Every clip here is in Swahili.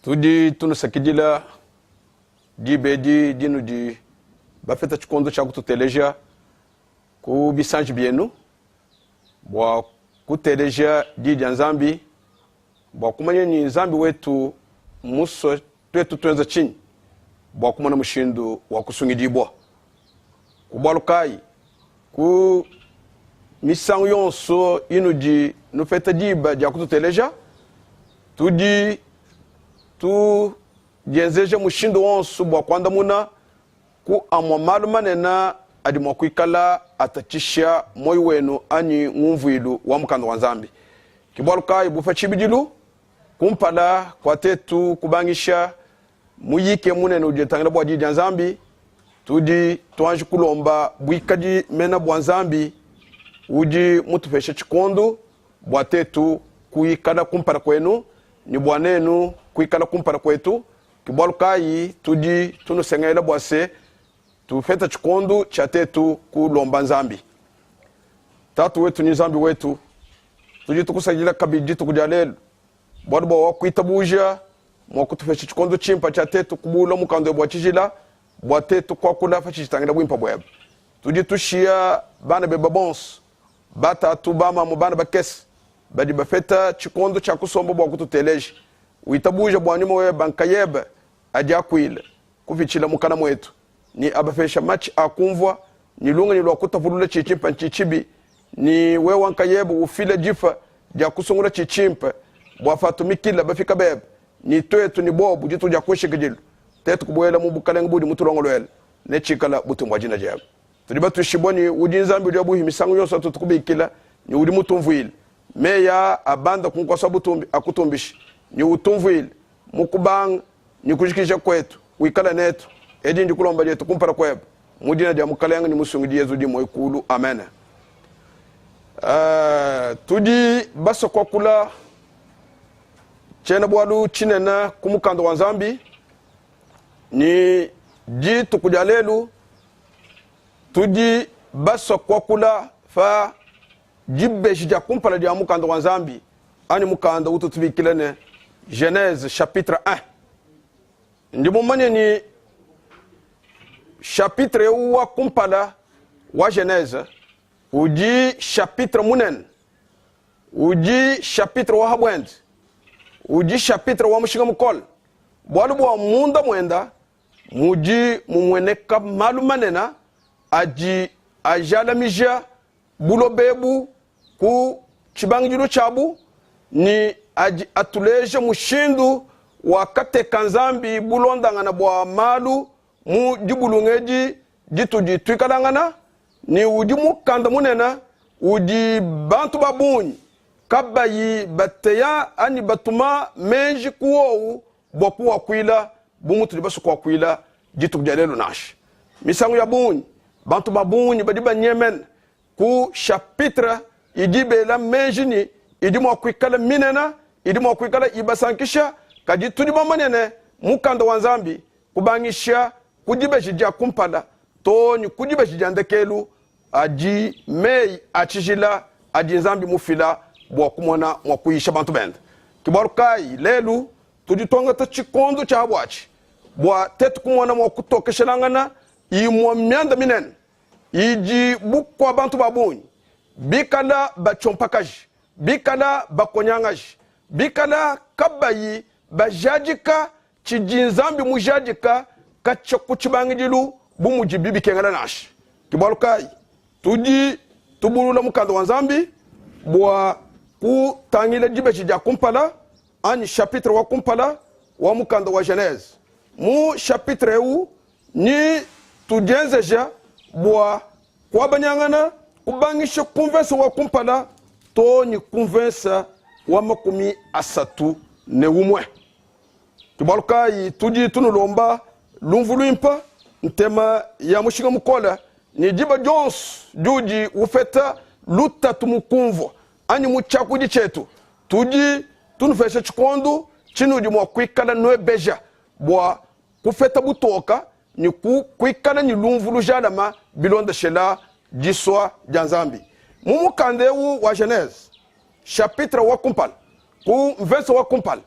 tudi tunosakidila dibedi dinu di bafeta chikondo cha kututeleja ku bisanji bienu bwa kuteleja di Nzambi bwa kumanya ni Nzambi wetu muso twetu twenza chini bwa kumana mushindu wa kusungidibwa kubalukai ku misangu yonso inu di nufeta diba dia kututeleja tudi tu jenzeja mushindu wonso bwa kwanda muna ku amwa malumanena adi mwakuikala atachisha moyo wenu ani ngumvuilu wa mukando wa Nzambi kibaluka ibufa chibidilu kumpala kwa tetu kubangisha muyike munene ujetangila bwa didi Nzambi tudi tuanji kulomba buikadi mena bwa Nzambi uji mutufesha chikondo bwa tetu kuikala kumpala kwenu ni bwanenu kuikala kumpala kwetu kibaluka tudi tunusengaila bwase tufeta chikondo cha tetu kulomba Nzambi tatu wetu ni Nzambi wetu tudi tukusajila kabidi tukujalelu bwadbo wa kuitabuja mwa kutufesha chikondo chimpa cha tetu kubula mukando bwa chijila bwa tetu kwa kula fachitangira bwimpa bweba tudi tushia bana beba bons bata tubama mubana bakesi badi bafeta chikondo cha kusomba bwa kututeleje uitabuja bwa nyuma we bankayeba aja kuile kufichila mukana mwetu ni abafesha match akumvwa ni lunga ni lwakutavulula chichimpa nchichibi ni we wankayebu ufile jifa dia kusungula chichimpa bwafatumikila bafika bebe ni twetu ni bobu jitu dia kweshikijilu tetu kubwela mubukalenga budi mutulongolwele ne chikala butumbwa jina jabo tuliba tushiboni udi Nzambi dia buhi misangu yonso tutukubikila ni udi mutumvuile meya abanda kunkwasa butumbi akutumbishi ni utumvuile mukubang ni kujikisha kwetu uikala netu edi ndi kulomba jetu kumpara kweba mudina dia mukalenga ni musungi Yesu di moikulu amen. Tudi baso kwa kula chena bwalu chinena kumukando wa Nzambi ni di tukujalelu tudi baso kwa kula fa jibbe shija kumpala dia mukando wa Nzambi ani mukando ututubikilene Genèse chapitre 1 ndi mumanye ni chapitre wa kumpala wa Genèse uji chapitre munen uji chapitre wa habwend uji chapitre wa mushinga mukol bwalu bwa munda mwenda muji mumweneka malumanena aji ajala mija bulobebu ku chibangijilu chabu ni aji atuleje mushindu wa kateka Nzambi bulondangana bwa malu mu dibulungeji jitu jitwikalangana ni udi mukanda munena udi bantu babunyi kabayi bateya ani batuma menji kuowu bokuwa kuila bumutu libasu kwa kuila jitu kujalelu nashi misangu ya bunyi bantu babunyi badiba nyemen ku chapitre idibe la menji ni idi mwa kuikala minena idi mwa kuikala ibasankisha kajitu diba manene mukanda wa Nzambi kubangisha kujibe jija kumpala toni kujibe jija ndekelu aji mei achijila aji Nzambi mufila bwa kumona mwa kuisha bantu benda kibarukai lelu tuditonga ta chikondo cha bwachi bwa tetu kumona mwa kutokeshelangana imwa myanda minen iji bukwa bantu babunyi bikala bachompakaji bikala bakonyangaji bikala kabayi bajajika chijinzambi mujajika kacha kuchibangijilu bumujibibi kengala nashi kibalukai tudi tubulula mukando wa Nzambi bwa kutangile jibe chija kumpala ani chapitre wa kumpala wa mukando wa Genèse mu chapitre u ni tujenzeja bwa kwa banyangana kubangisha converse wa kumpala to ni converse wa makumi asatu ne umwe kibalukai tudi tunulomba lumvuluimpa ntema ya mushinga mukola ni jiba Jones juji ufeta luta tumukumvo ani muchakuji chetu tuji tunufesha chikondo chinuji mwa kuikala noe beja bwa kufeta butoka ni kuikala ni lumvulu jalama bilonda shela jiswa janzambi mumukandeu wa Genèse chapitre wa kumpal ku mvesa wa kumpal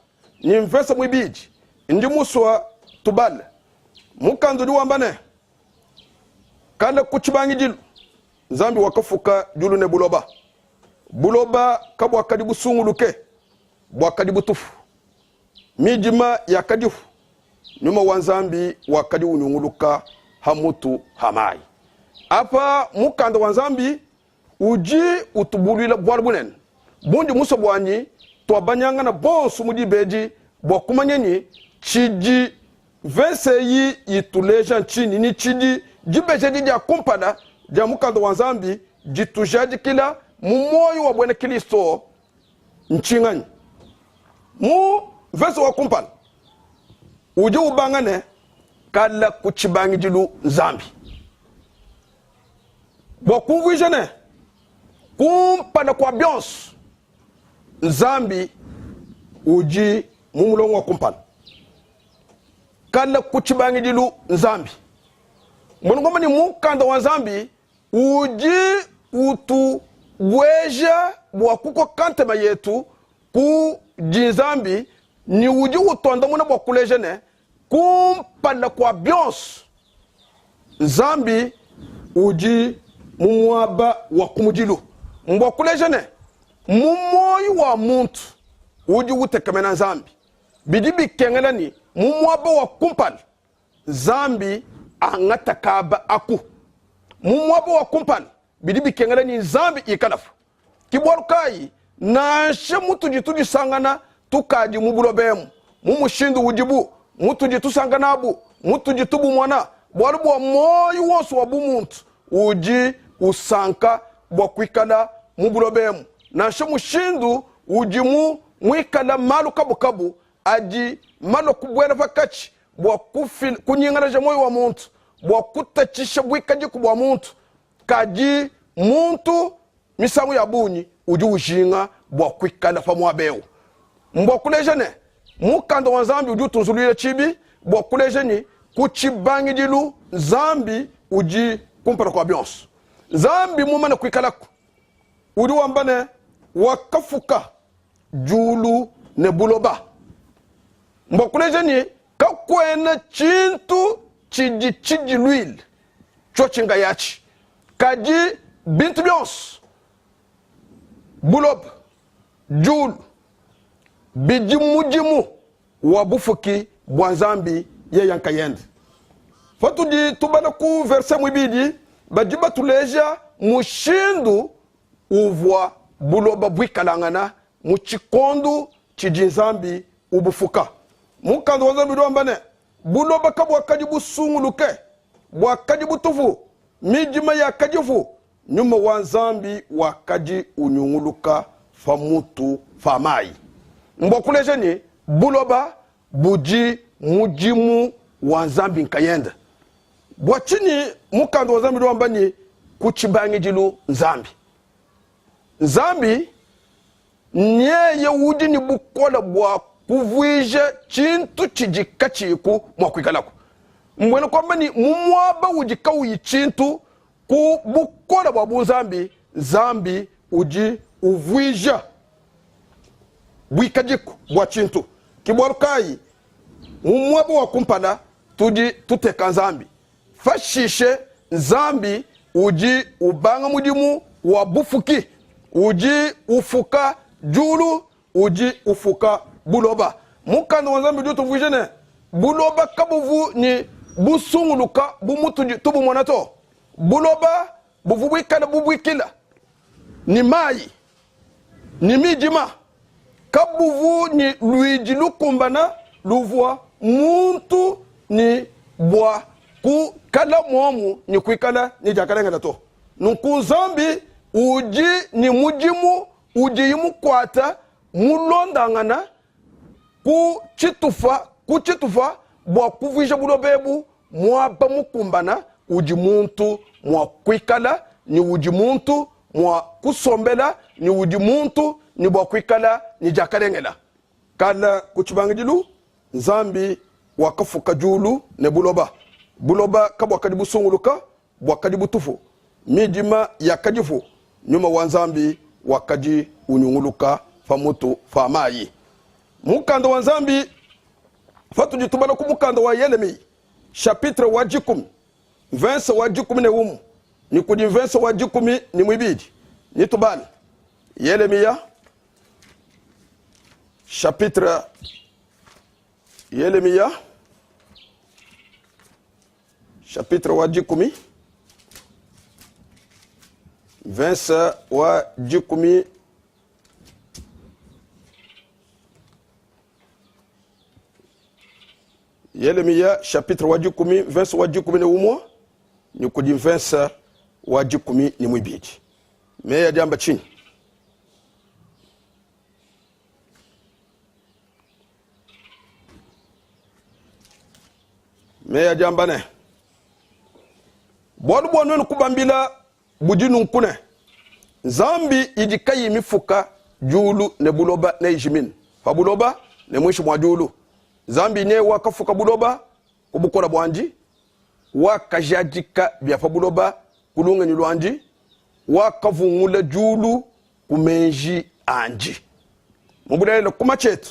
ni mvesa mwibiji ndi muswa tubal mukando di wambane kala kuchibangi jilu nzambi wakafuka julu ne buloba kabu wakadi busunguluke wakadi butufu mijima yakadifu nyuma wanzambi wakadi unyunguluka hamutu hamai apa mukando wanzambi uji utubulila bwalbunen bundi muso bwanyi twabanyanga na bonsu mudi beji bwakumanyenyi chiji vese yi ituleja nchini ni chidi jibeje di kumpada ja mukando wanzambi jitujaji kila mumoyo wa bwana Kristo nchingani mu vese wa kumpala uje ubangane kala kuchibangi jilu nzambi bwakuvijene kumpada kwa bionsu nzambi uji mumulongo wa kumpala kala kuchibangi jilu nzambi munugoma ni mukanda wa nzambi uji utu bweja bwakuko kantema yetu ku jinzambi ni uji utonda muna bwakulejene kumpada kwa bionsu nzambi uji mumwaba wa kumujilu mbwakulejene mumoyi wa muntu uji utekemena nzambi bidibi kengelani mumwaba wa kumpala nzambi angatakaba aku mumwaba wa kumpala bidibi kengelani nzambi ikalafu kibwarukai nashe mutu jituji sangana tukaji mubulobemu mumushindu ujibu mutu jitu sanganabu mutu jitubu mwana bwalubu wa moyi wonsu wa bumuntu uji usanka bwakwikala mubulobemu nashe mushindu ujimu mwikala malu kabu aji malo kubwela vakachi kunyingana moyo wa muntu bwakutachisha bwikaji kubwa muntu kaji muntu misangu ya bunyi uji ujinga bwakwikala fa mwabeu mbwakulejene mukando wa nzambi uji utunzulile chibi bwakulejeni kuchibangi jilu nzambi uji kumpala kwa bionsu nzambi mumana kwikalaku udi wambane wakafuka julu ne buloba mbakulejeni kakwena chintu chiji lwil chochinga yachi kaji bintu byonsu buloba julu bijimu wabufuki bwanzambi ye yankayende fatu di tubana ku verse mwibidi bajiba tuleja mushindu uvwa buloba bwikalangana muchikondu chijinzambi ubufuka mukando wanzambi duambane buloba kabu wakaji busunguluke wakaji butufu mijima ya kajifu nyuma wanzambi wakaji unyunguluka famutu famai mbokulejeni buloba buji mujimu wanzambi nkayenda bwachini mukando wanzambi duambani kuchibangi jilu nzambi nyeye udi ni bukola bwa kuvwija chintu chijika chiku mwakwikalako mwene kwamba ni mumwaba ujika uyi chintu ku bukola bwa bunzambi zambi uji uvwija bwikajiku bwa chintu kibwarukai mumwaba wa kumpala tuji tuteka nzambi fashishe nzambi uji ubanga mudimu wa bufuki uji ufuka julu uji ufuka buloba mukando wanzambi duto vujene buloba kabuvu ni busunguluka bumutu tubu mwanato buloba buvubwikala bubwikila ni mai ni mijima kabuvu ni luiji lukumbana luvwa muntu ni bwa ku kala mwomu ni kwikala ni jakalenga to nukunzambi uji ni mujimu uji yimu kwata mulondangana ku chitufa bwa kuvisha bulobebu mwaba mukumbana uji muntu mwa kwikala ni uji muntu mwa kusombela ni uji muntu ni bwa kwikala ni jakalengela kala kuchibangijilu nzambi wakafuka julu ne buloba kabwa kadibu sunguluka bwa kadibu tufu mijima ya kajifu nyuma wanzambi wakaji unyunguluka famutu famayi mukando wanzambi fatu jitubala kumukanda wa Yeremia chapitre wa 10 verse wa 11 ni kudi verse wa 10 ni mwibidi ni tubala Yeremia chapitre Yeremia chapitre wa 10 verse wa 10 Yeremia chapitre wa 10 verse wa 11 ni kudi verse wa 10 ni mwibidi meya jamba chini meya jamba ne bodu nunu kubambila budinu nkune zambi idikayi mifuka julu ne buloba ne ijimin fa buloba ne mwishu mwa julu zambi ne wakafuka buloba kubukola bwanji wakajadika bya fa buloba kulunga ni lwanji wakavungula julu kumenji anji mubulele kuma chetu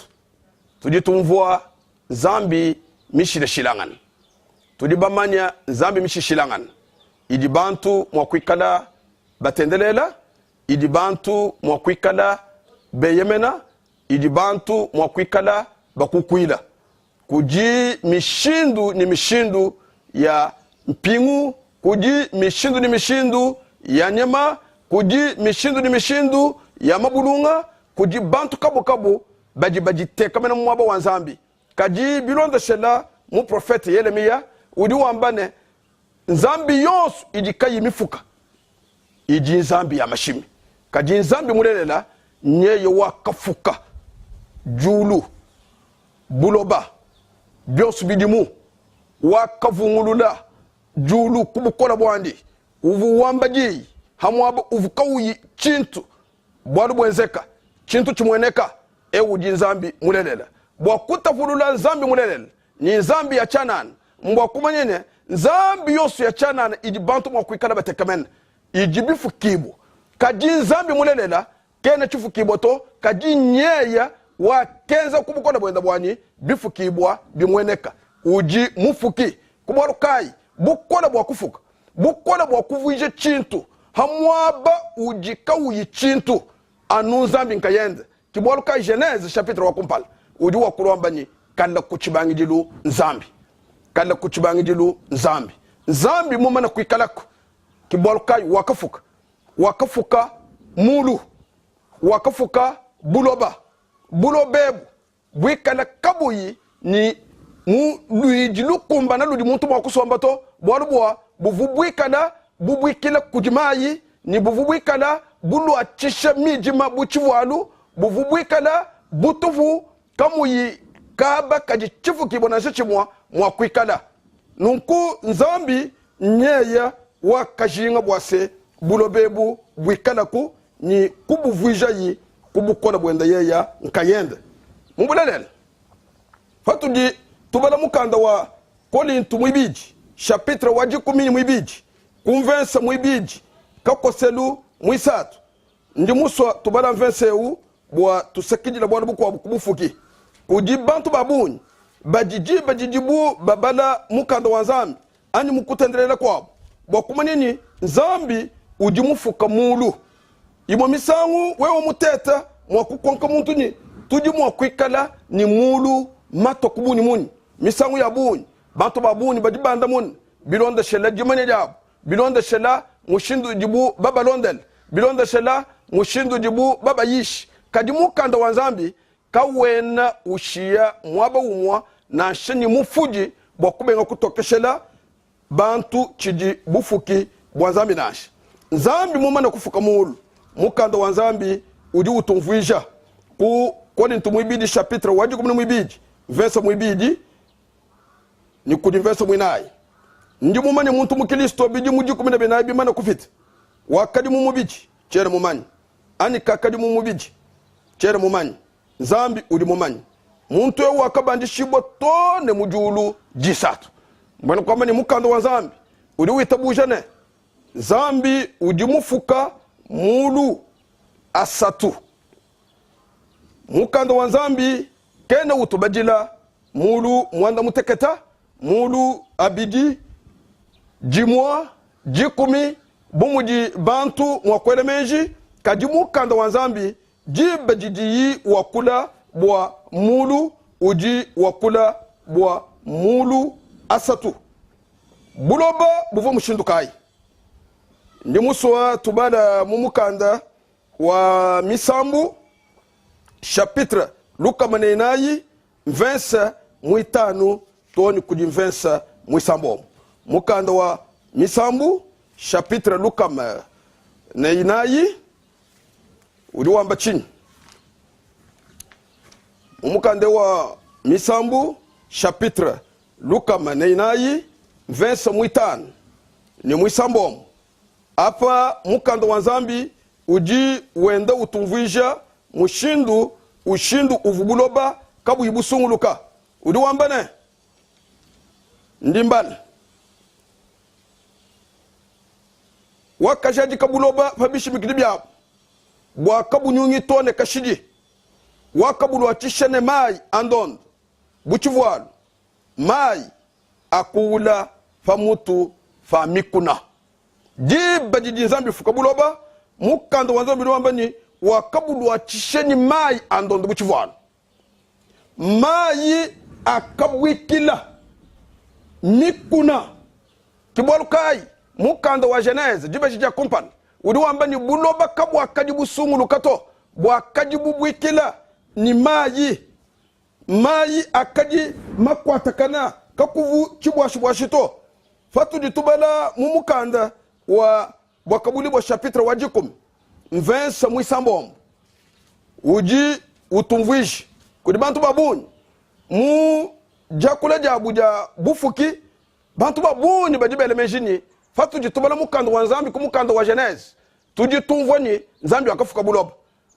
tujitumvua zambi mishile shilangan tudibamanya zambi mishishilangan idi bantu mwakwikala batendelela idi bantu mwakwikala beyemena idi bantu mwakwikala bakukwila kuji mishindu ni mishindu ya mpingu kuji mishindu ni mishindu ya nyema kuji mishindu ni mishindu ya mabulunga kuji bantu kabo baji tekamena mwaba wanzambi kaji bilonda shela mu profete Yeremia udi wambane nzambi yonsu idikayi mifuka iji nzambi ya mashimi kaji nzambi mulelela nyeye wakafuka julu buloba bionsu bidimu wakavungulula julu kubukola bwandi uvu wambaji hamwaba uvu kawuyi chintu bwadu bwenzeka chintu chimweneka uji nzambi mulelela bwakutafulula nzambi mulelela ni nzambi ya chanana mbwa kumanyene nzambi yosu ya chanana idi bantu mwakwikala batekamena iji bifu kibo kaji nzambi mulelela kene chufu kibo to kaji nyeya wa kenza kubukola bwenda bwani bifu kibwa bimweneka uji mufuki kubwalu kai bukola bwa kufuka bukola bwa kuvuije chintu hamwaba uji kawuyi chintu anu nzambi nkayende kibwalu kai Genèse chapitre wa kumpala uji wa kulwambani kala kuchibangi jilu nzambi kala kuchibangi jilu nzambi mumana kuikalako kibwalu kai wakafuka mulu wakafuka bulobebu bwikala kabuyi ni luijilu kumba na ludi muntu mwakusomba to bwalu buvubwikala bubwikila kujimayi ni buvubwikala bulu achisha mijima buchivwalu buvubwikala butuvu kamuyi kaba kaji chifu kibona chichimwa mwakwikala nunku nzambi nyeya wakajinga bwase bulobebu bwikalaku ni kubuvuija yi kubukola bwenda yeya nkayende mubulelele fatuji tubala mukanda wa Korinto mwibiji chapitre wa 10 mwibiji kumvensa mwibiji kakoselu mwisatu ndi muswa tubala mvenseu bwa tusekijila bwana bukwa kubufuki kuji bantu babuni bajijibu babala mukanda wa nzambi ani mukutendelela kwabo bwa kumanini nzambi uji mufuka mulu imo misangu wewe muteta mwakukonka muntu ni tuji mwakwikala ni mulu mato kubuni muni misangu ya buni bantu babuni bajibanda muni bilonda shela jimane jabu bilonda shela mushindu jibu baba londel bilonda shela mushindu jibu baba yish kadimu kanda wanzambi kawena ushia mwaba umwa na sheni mufuji bwakubenga kutokeshela bantu chiji bufuki bwanzambi nashi nzambi mumana kufuka mulu mukanda wanzambi udi utumvuija ku Korinto mwibidi chapitre wa 10 mwibidi verse mwibidi ni kudi verse mwinayi ndi mumane muntu mukristo bidi muji 10 bimana kufita wakadi mumubiji chere mumani ani kakadi mumubiji chere mumani nzambi udi mumani muntu yo wakabandi shibo tone mujulu jisatu mbona kwamba ni mukanda wa nzambi udi witabuja ne nzambi udi mufuka mulu asatu mukanda wa nzambi kene utubajila mulu mwanda muteketa mulu abidi jimwa jikumi bumuji bantu mwakwele menji kajimu kanda wanzambi jibe jidiyi wakula bwa mulu uji wakula bwa mulu asatu buloba buvo mushindukai ndi muswa tubada mumukanda wa misambu chapitre luka manenayi mvensa muitanu toni kudi mvensa muisambo mukanda wa misambu chapitre luka manenayi uli wamba chini mumukande wa misambu chapitre luka manenayi mvensa muitanu ni muisambo apa mukanda wa nzambi uji wenda utumvuisha ushindu uvubuloba kabu ibusunguluka udi wambane ndimbal wakajaji kabuloba fabishi mikidibya bwa kabu nyungi tone kashiji wakabulu atishane mai andon buchivualu mai akuula famutu famikuna diba jiji nzambi fukabuloba mukanda wanzambi wambani wakabulu atishani mai andon buchivualu mai akabwikila mikuna kibwalu kai mukanda wa Genèse jiba jija kumpan udi wambani buloba kabu akajibu sungulu kato bwakajibu bwikila ni mai akaji makwatakana kakuvu chibwashito fatu ditubala mumukanda wa wakabuli bwa chapitre wa jikum mvensa muisambom uji utumvishi kudi bantu babuni mu jakula jabuja bufuki bantu babuni bajibele mejini fatu ditubala mukanda wa nzambi kumukanda wa Genèse tujitumvoni nzambi wakafuka buloba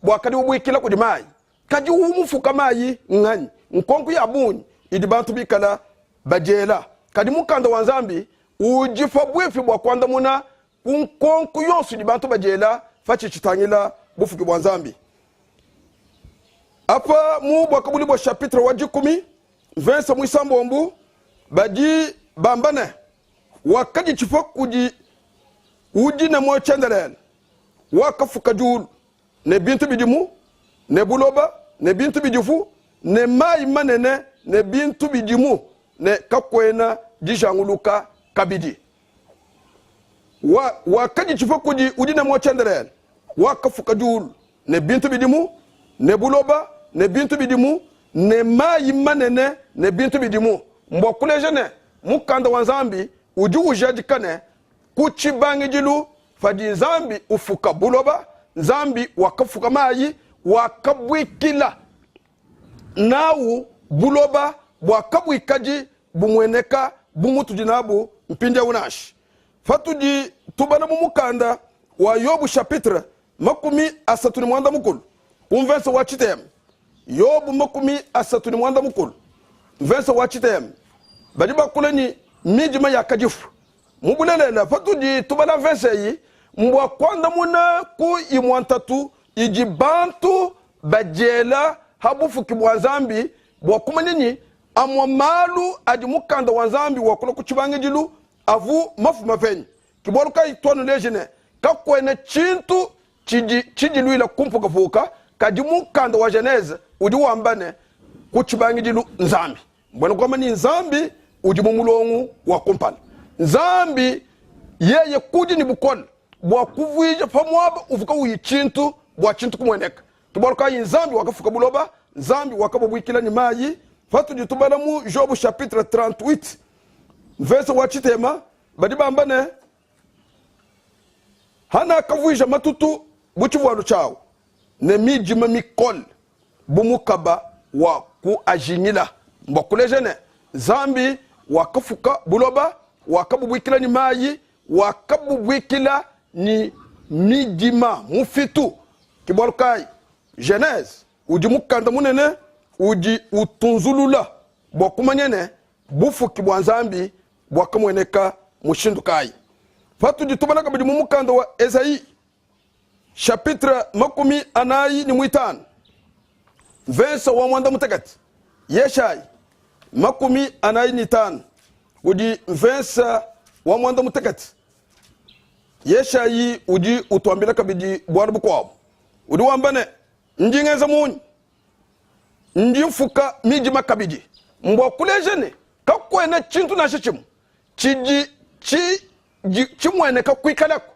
bwakadi bwikila kudi mai kaji umufuka mai ngani nkonku ya buni idi bantu bikala bajela kadi mukanda wa nzambi ujifa bwefi bwa kwanda muna nkonku yonsu di bantu bajela fachi chitangila bufuki bwa nzambi apa mu bwakabuli bwa chapitre wa jikumi vensa muisambombu baji bambane wakaji chifa kuji uji na mwa chenderel wakafuka julu ne bintu bidimu ne buloba ne bintu bidifu ne mai manene ne bintu bidimu ne kakwena jishanguluka kabidi wakaji chifa kuji uji na mwa chenderel wakafuka julu ne bintu bidimu ne buloba ne bintu bidimu ne mai manene ne bintu bidimu mbokule jene mukanda wa nzambi uji ujadikane kuchibangi jilu fadi nzambi ufuka buloba nzambi wakafuka mai wakabwikila nawu buloba wakabwikaji bumweneka bumutu jinabu mpinde unashi fatuji tubana mumukanda wa Yobu chapitre makumi asatuni mwanda mukulu umvensa wachitem Yobu makumi asatuni mwanda mukulu mvensa wachitem badiba kuleni mijima yakajifu mubulelela fatuji tubana mvensa yi mbwa kwanda muna ku imwantatu iji bantu bajela habufu kibwa nzambi bwa kumanini amwa malu adi mukanda wa nzambi wakula kuchibange jilu avu mafu mafenyi kibwa luka itwanu lejene kakwene chintu chijilu ila kumpu kafuka kaji mukanda wa Genèse udi wambane kuchibange jilu nzambi mbwana kwa mani nzambi udi mumulongu wa kumpana nzambi yeye kudi ni bukola bwa kuvuija pamwaba uvuka uyichintu bwa chintu kumweneka tubaruka nzambi wakafuka buloba nzambi wakabubwikila ni mayi fatu ditubala mu Job chapitre 38 verse wachitema badibambane hana kavuija matutu buchivwalu chao ne mijima mikol bumukaba wa ku ajinyila mbakulejene nzambi wakafuka buloba wakabubwikila ni mayi wakabubwikila ni mijima mufitu kibwalukai Genèse uji mukanda munene uji utunzulula bwa kumanyene bufu kibwa nzambi bwa kamweneka mushindukai fatu ditubala kabidi mukanda wa Esayi chapitre makumi anayi ni mwitano verse wa mwanda mutakati Yeshai makumi anayi ni tano udi mvensa wa mwanda mutekati yesha yi udi utwambila kabidi bwana bukwabo udi wambane njingeza munyi ndi mfuka miji makabidi mbwa kulejene kakwene chintu na shichimu chimwene kakwikalako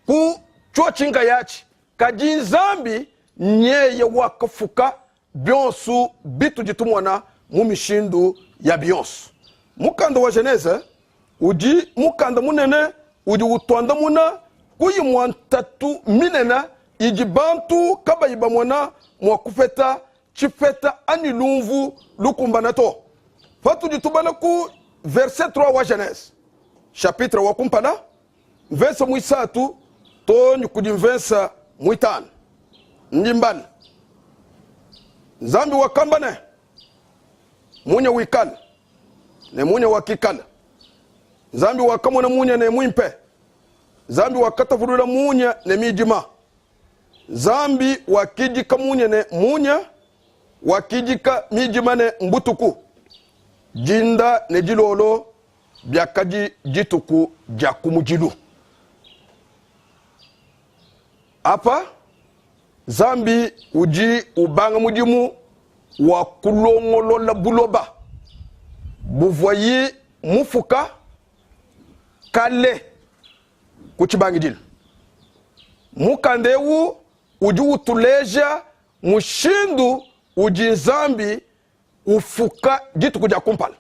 ku chuo chinga yachi kajinzambi nyeye wakafuka byonsu bitu jitumwana mumishindu ya byonsu mukanda wa Genese uji mukanda munene uji utwanda muna kuyi mwantatu minena iji bantu kabayiba mwana mwakufeta chifeta ani lumvu lukumbana to fatu jitubala ku verset 3 wa Genese chapitre wa kumpala verset muisatu to nyukudi verset muitano ndimbala zambi wakambane munya wikala ne munya wakikala zambi wakamona munya ne mwimpe zambi wakatavulula munya ne mijima zambi wakijika munya ne munya wakijika mijima ne mbutuku jinda ne jilolo byakaji jituku jakumujilu apa zambi uji ubanga mujimu wa kulongolola buloba buvoyi mufuka kale kuchibangidil mukandewu uji utuleja mushindu uji zambi ufuka jitu kuja kumpala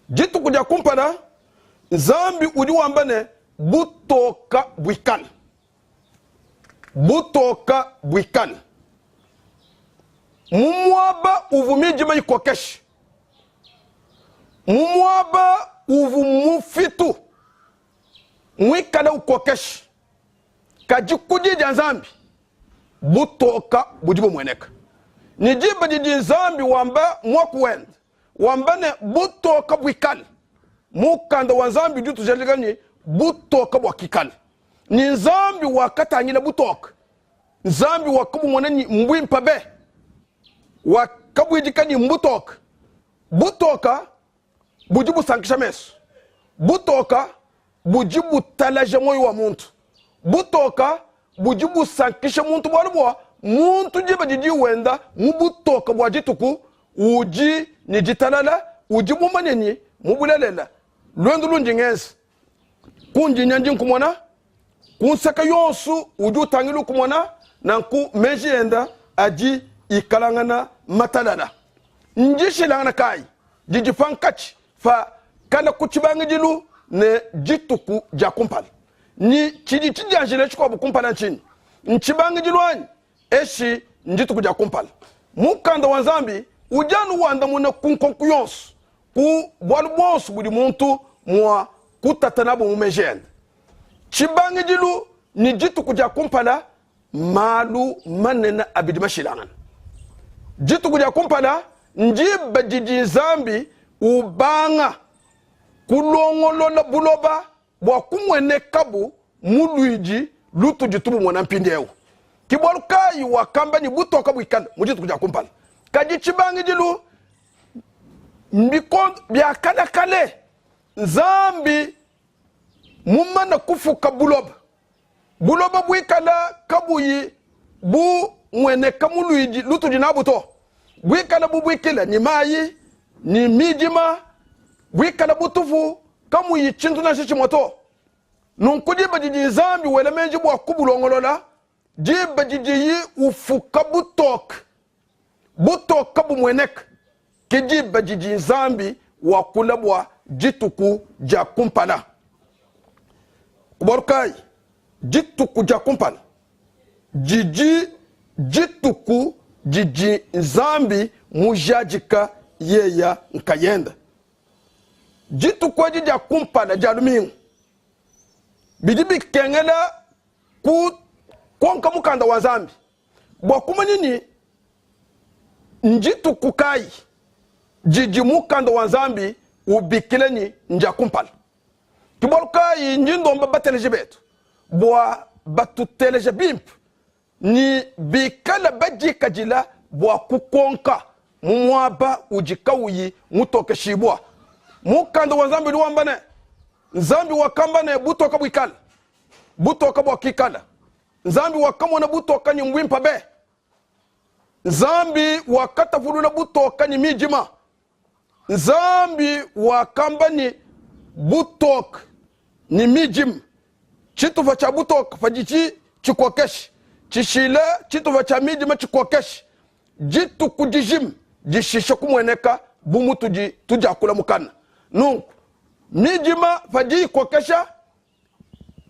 jitu kuja kumpala zambi uji wambane butoka bwikala butoka bwikala mumwaba uvumijima ikokeshi mumwaba uvumufitu mwikala ukokeshi kajikujija zambi butoka bujibu mweneka nijiba jiji zambi wamba mwakuwenda wambane butoka bwikala mukanda wa zambi jutu jaligani butoka bwakikala ni zambi wakatanyila butoka zambi wakabu mwanani mbwi mpabe wakabu ijikani mbutoka butoka bujibu sankisha meso butoka bujibu talaja moyo wa muntu butoka bujibu sankisha muntu bwalubwa muntu jiba jiji wenda mubutoka bwa jituku uji ni jitalala ujibu maneni mubulalela lwendu lunjingezi kunji nyanji nkumwana kunsaka yonsu uju tangilu kumwana nanku mejienda aji ikalangana matalala njishilangana kai jijifankachi fa kala kuchibangi jilu ne jituku jakumpala ni chiji anjile chukwa bukumpala nchini nchibangi jilu anyi eshi njituku jakumpala mukanda wanzambi ujanu wanda muna kunkonku yonsu ku bwalu bonsu budi muntu mwa kutatanabu mumejienda chibangi jilu ni jitu kuja kumpala malu manena abidima shilangan jitu kuja kumpala njiba jiji zambi ubanga kulongolola buloba bwa kumwene kabu muluiji lutu jitubu mwana mpindewu kibwalu kayi wakamba ni buto kabu ikala mujitu kuja kumpala kaji chibangi jilu mbikon biakada kale zambi mumana kufuka buloba bwikala kabuyi bu mwene kamuluiji lutu jinabuto bwikala bwikila ni mayi ni mijima bwikala butufu kamuyi chintu na shichimoto nunkujiba jiji zambi wele menji bwa kubulongolola jiba jiji yi ufuka butok kabu mwenek kijiba jiji zambi wakulabwa jituku jakumpala kubarukai jituku jakumpala jituku jiji zambi mujajika yeya nkayenda jituku jiji jakumpala jalumingu bijibi kengela ku konka mukanda wa zambi bwakuma nini njituku kai jiji mukanda wa zambi ubikileni njakumpala kibarukai njindomba bateleje betu bwa batuteleje bimp ni bikala bajika jila bwa kukonka mumwaba ujikauyi mutoke shibwa mukanda wa nzambi luwambane nzambi wakambane butoka bwikala butoka bwakikala nzambi wakamona butoka ni mbwimpa be nzambi wakatafulula butoka ni mijima nzambi wakambani butoka ni mijim chituva cha butoka fajichi chikwakeshi chishile chituva cha mijima chikwakeshi jitu kujijim jishisha kumweneka bumu tujakula mukana nungu mijima faji kwakesha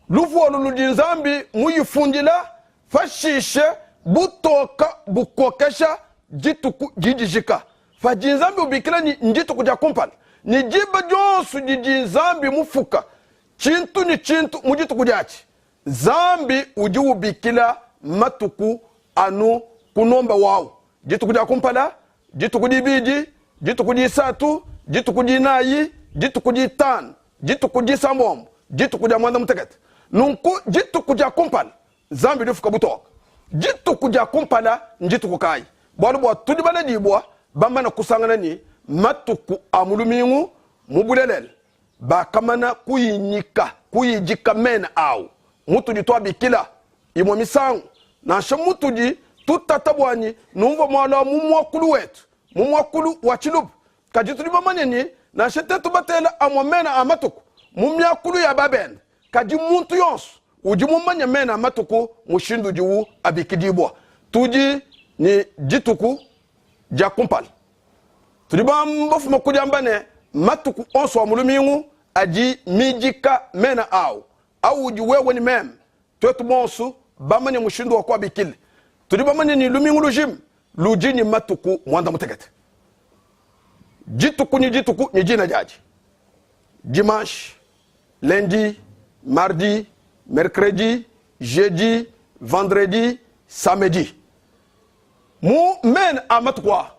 lufu waluluji nzambi muyifundila fashishe butoka bukwakesha jitu jijishika faji nzambi ubikila ni njitu kuja kumpala ni jiba jonsu jiji nzambi mufuka chintu ni chintu mujitu kujachi zambi uji ubikila matuku anu kunomba wao jitu kuja kumpala jitu kujibiji jitu kujisatu jitu kujinayi jitu kujitan jitu kujisambom jitu kuja mwanda mutekete nunku jitu kuja kumpala zambi lifuka butoka jitu kuja kumpala njitu kukai bwalu bwa tudi bana dibwa bamba na kusangana ni matuku amulumingu mubulelel bakamana kuyinyika kuyijika mena au mutu jitwa bikila imo misangu na shamutu ji tutatabwani numva mwala mumwakulu wetu mumwakulu wachilubu kajitu liba manyeni na shetetu batela amwamena amatuku mumyakulu ya babende kaji muntu yonsu uji mumanya mena amatuku mushindu jiwu abikidibwa tuji ni jituku jakumpal tuliba mbofu makujambane matuku onsu wa mulumingu aji mijika mena au uji wewe ni mem twetu monsu bamanya mushindu wa kwa bikili tuliba manya ni lumingu lujim luji ni matuku mwanda mutekete jituku ni jina jaji dimanche lundi mardi mercredi jeudi vendredi samedi mu men amatukwa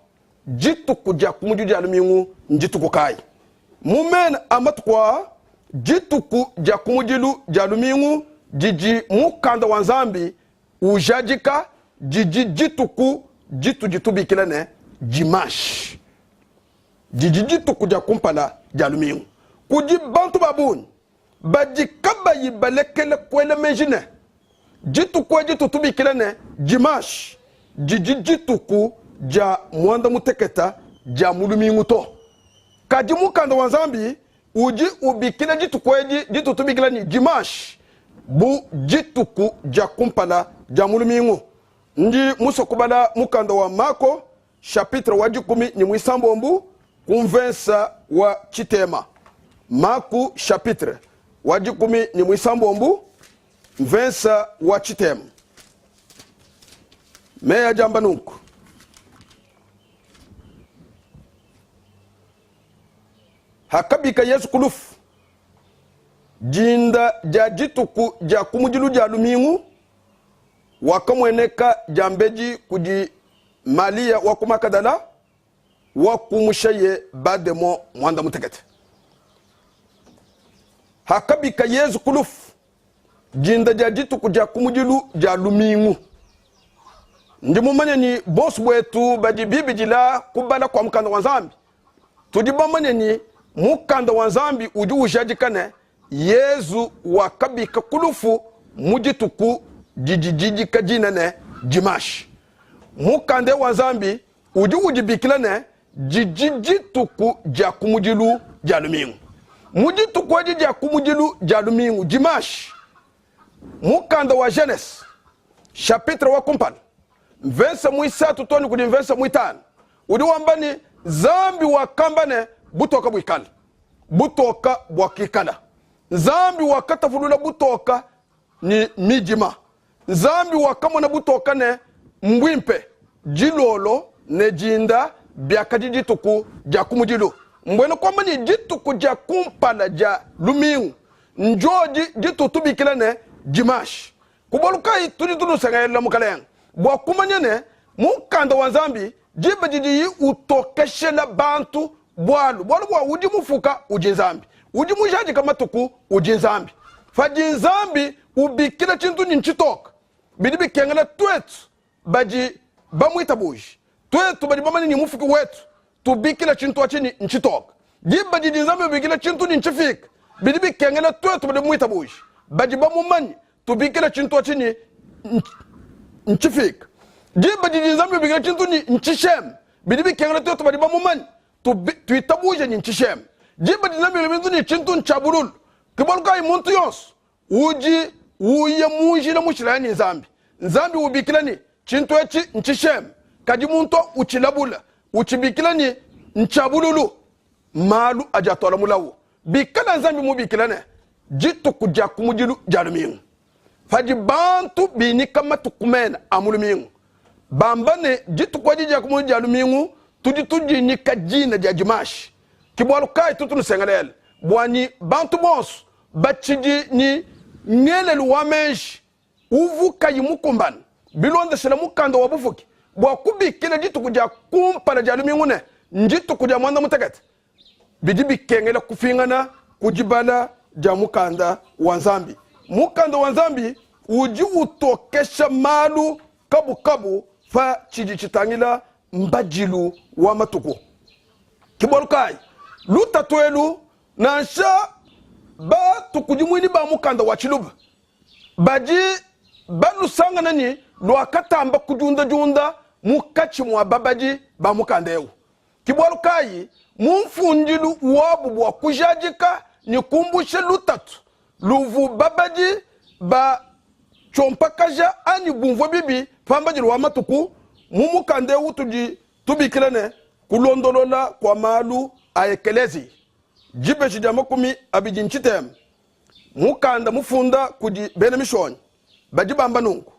jituku ja kumuju ja lumingu njituku kai mu men amatukwa jituku ja kumujilu ja lumingu jiji mu kanda wanzambi ujajika jiji jituku jitu bikilene dimanche jiji jituku ja kumpala ja lumingu kuji bantu babuni baji kaba yibalekele kwele mejine jituku jitu tubikilene dimanche jiji jituku ja mwanda muteketa ja mulumingu to kaji mukanda wanzambi uji ubikile jituku jitu tubikilene dimanche bu jituku ja kumpala ja mulumingu ndi musokubala mukanda wa Mako chapitre wa 10 ni mwisambombu kumvensa wa chitema Maku chapitre wa 10 ni mwisambombu mvensa wa chitema meya jamba nunku hakabika Yesu kulufu jinda ja jituku ja kumujilu ja lumingu wakamweneka jambeji kuji malia wakumakadala wakumushaye bademo mwanda mutekete hakabika Yesu kulufu jinda ja jituku ja kumujilu ja lumingu ndimu manya ni bosu wetu baji bibi jila kubala kwa mkanda wanzambi tujiba manya ni mukanda wanzambi uji ujajikane Yesu wakabika kulufu mujituku jijijiji kajinane dimanche mukande wanzambi uji bikilane jijijituku ja kumujilu ja lumingu mujituku waji ja kumujilu ja lumingu dimanche mukanda wa Genèse chapitre wa kumpala mvensa muisatu toni kudi mvensa muitano udi wambani zambi wakambane butoka bwikala butoka bwakikala zambi wakatafulula butoka ni mijima zambi wakamona butoka ne mbwimpe jilolo ne jinda byakaji jituku ja kumujilu mbwene kwamba ni jituku ja kumpala ja lumingu njoji jitutubikila ne dimanche kubolukai tuditunu sengayela mukalenga bwa kumanyane mukanda wanzambi jiba jiji utokeshela bantu bwalu bwa uji mufuka uji nzambi uji mujaji kama tuku uji nzambi faji nzambi ubikila chintu ninchitoka bidibi kengela twetu baji bamwita buji twetu badi bamani ni mufiki wetu tubikila chintu achini nchitok jiba jidi nzambi bikila chintu ni nchifik bidi bikengela twetu badi muita bushi badi bamumani tubikila chintu achini nchifik jiba jidi nzambi bikila chintu ni nchishem bidi bikengela twetu badi bamumani tuitabuje ni nchishem jiba jidi nzambi bikila chintu ni chintu nchabulul kibaluka imuntu yonsu uji uye mujila mushila ni nzambi ubikila ni chintu echi nchishem kaji muntu uchilabula uchibikila ni nchabululu malu ajatola mulawu bikala nzambi mubikila ne jitu kuja kumujilu jalumingu faji bantu bini kama tukumena amulumingu bambane jitu kwa jija kumujilu jalumingu tuji ni kajina jajimashi kibwalu kai tutu nusengalele bwani bantu bonsu bachiji ni ngele luwamenshi uvu kayi mukumbani bilonde sila mukando wabufuki bwa kubikila jitu kuja kumpala jalumingu ne njitu kuja mwanda mutekete bidibi kengela kufingana kujibala ja mukanda wanzambi mukanda wanzambi uji utokesha malu kabu fa chiji chitangila mbajilu wa matuku kibolukai luta twelu nansha ba tukujimwini ba mukanda wa chiluba baji balu sanga nani lwakatamba kujunda mukachi mwa babaji ba mukandewu kibolukai mumfunjilu wabu wa kujajika ni kumbushe lutatu luvu babaji ba chompakaja ani bumvo bibi pambajilu wa matuku mumukande utuji tubikilene kulondolola kwa malu ayekelezi jibe shijama kumi abijinchitem mukanda mufunda kuji bene mishonyi bajiba mbanungu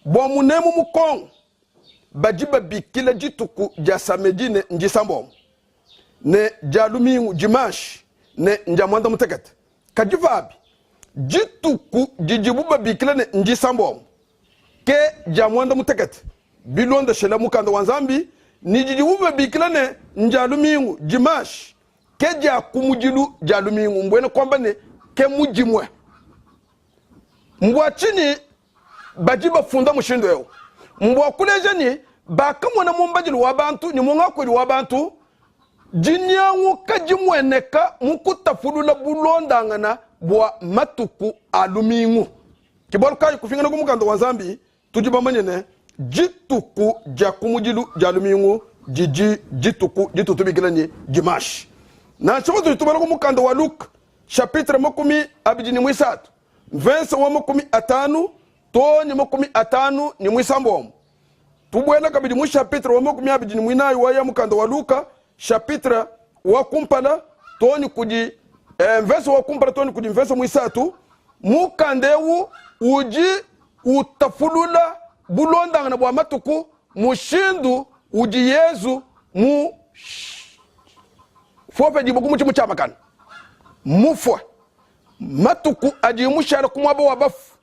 bwa munemu mukong bajiba bikila jituku jasamejine njisambomu ne jalumingu jimashi ne njamwanda mutekete kajivabi jituku jijibuba bikila ne njisambomu ke jamwanda mutekete bilonda shela mukanda wanzambi ni jijibuba bikila ne njalumingu jimashi ke ja kumujilu jalumingu mbwene kwamba ne ke mujimwe mbwa chini bajiba funda mushindo yao mbwa kuleja ni bakamwana mumbajilu wabantu ni munga kweli wabantu jinyangu kajimweneka mukutafulula bulondangana bwa matuku alumingu kibolu kai kufingana kumukanda wanzambi tujibamanyene jituku jakumujilu jalumingu jituku jitutubigilani jimashi na chozo tutubala kumukanda wa Luke chapitre makumi abijini mwisatu verse wa makumi atanu to ni makumi atanu ni mwisambomu tubwela kabidi mu chapitre wa makumi abijini mwinayi wa ya mukanda wa Luka chapitre wa kumpala toni kudi verse wa kumpala toni kudi verse mwisatu mukandewu uji utafulula bulonda na bwa matuku mushindu uji Yesu mu fofe jibugu mu chimuchamakana mufwa matuku aji mushara kumwabo wabafu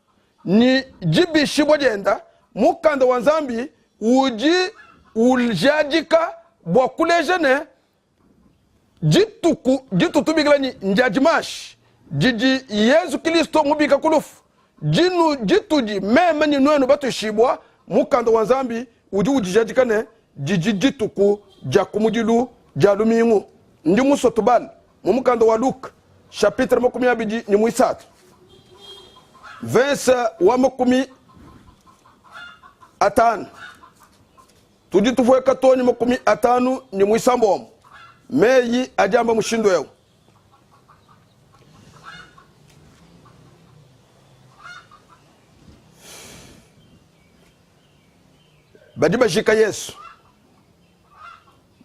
ni jibi shibojenda mukanda wanzambi uji uljajika bwa kulejene jitutubigilani njajimashi jiji Yesu Kristo mubika kulufu jituji meme ni nwenu batu shibwa mukanda wanzambi uji ujijajikane jituku jakumujilu jalumingu ndi musotubal mumukanda wa Luke chapitre makumi abiji ni mwisatu verse wa makumi atanu tujitufuwe katoni makumi atanu ni mwisambomu meyi ajamba mushindo yao bajiba shika Yesu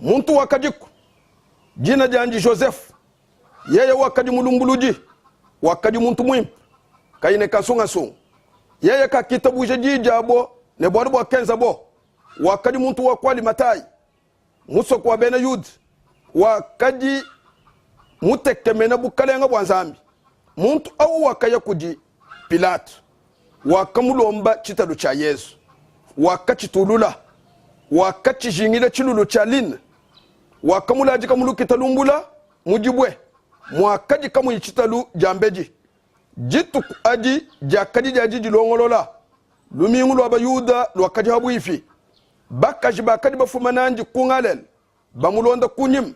muntu wakajiku jina janji Joseph yeye wakadi mulumbuluji wakadi muntu muhimu kaine kasunga sunga yeye kakitabu jijabo ne bwadu bwa kenza bo wakadi muntu wakwali Matai muso kwa bene Yud wakadi mutekemena bukalenga bwanzambi muntu au wakaya kuji Pilato wakamulomba chitalu cha Yesu wakachitulula wakachijingile chilulu cha lina wakamulaji kamulukitalumbula mujibwe mwakaji kamu ichitalu jambeji jitu aji jakadi jaji jilongolola lumingu lwa bayuda lwakaji habu ifi baka jibaka di bafumananji kungalel bamulonda kunyim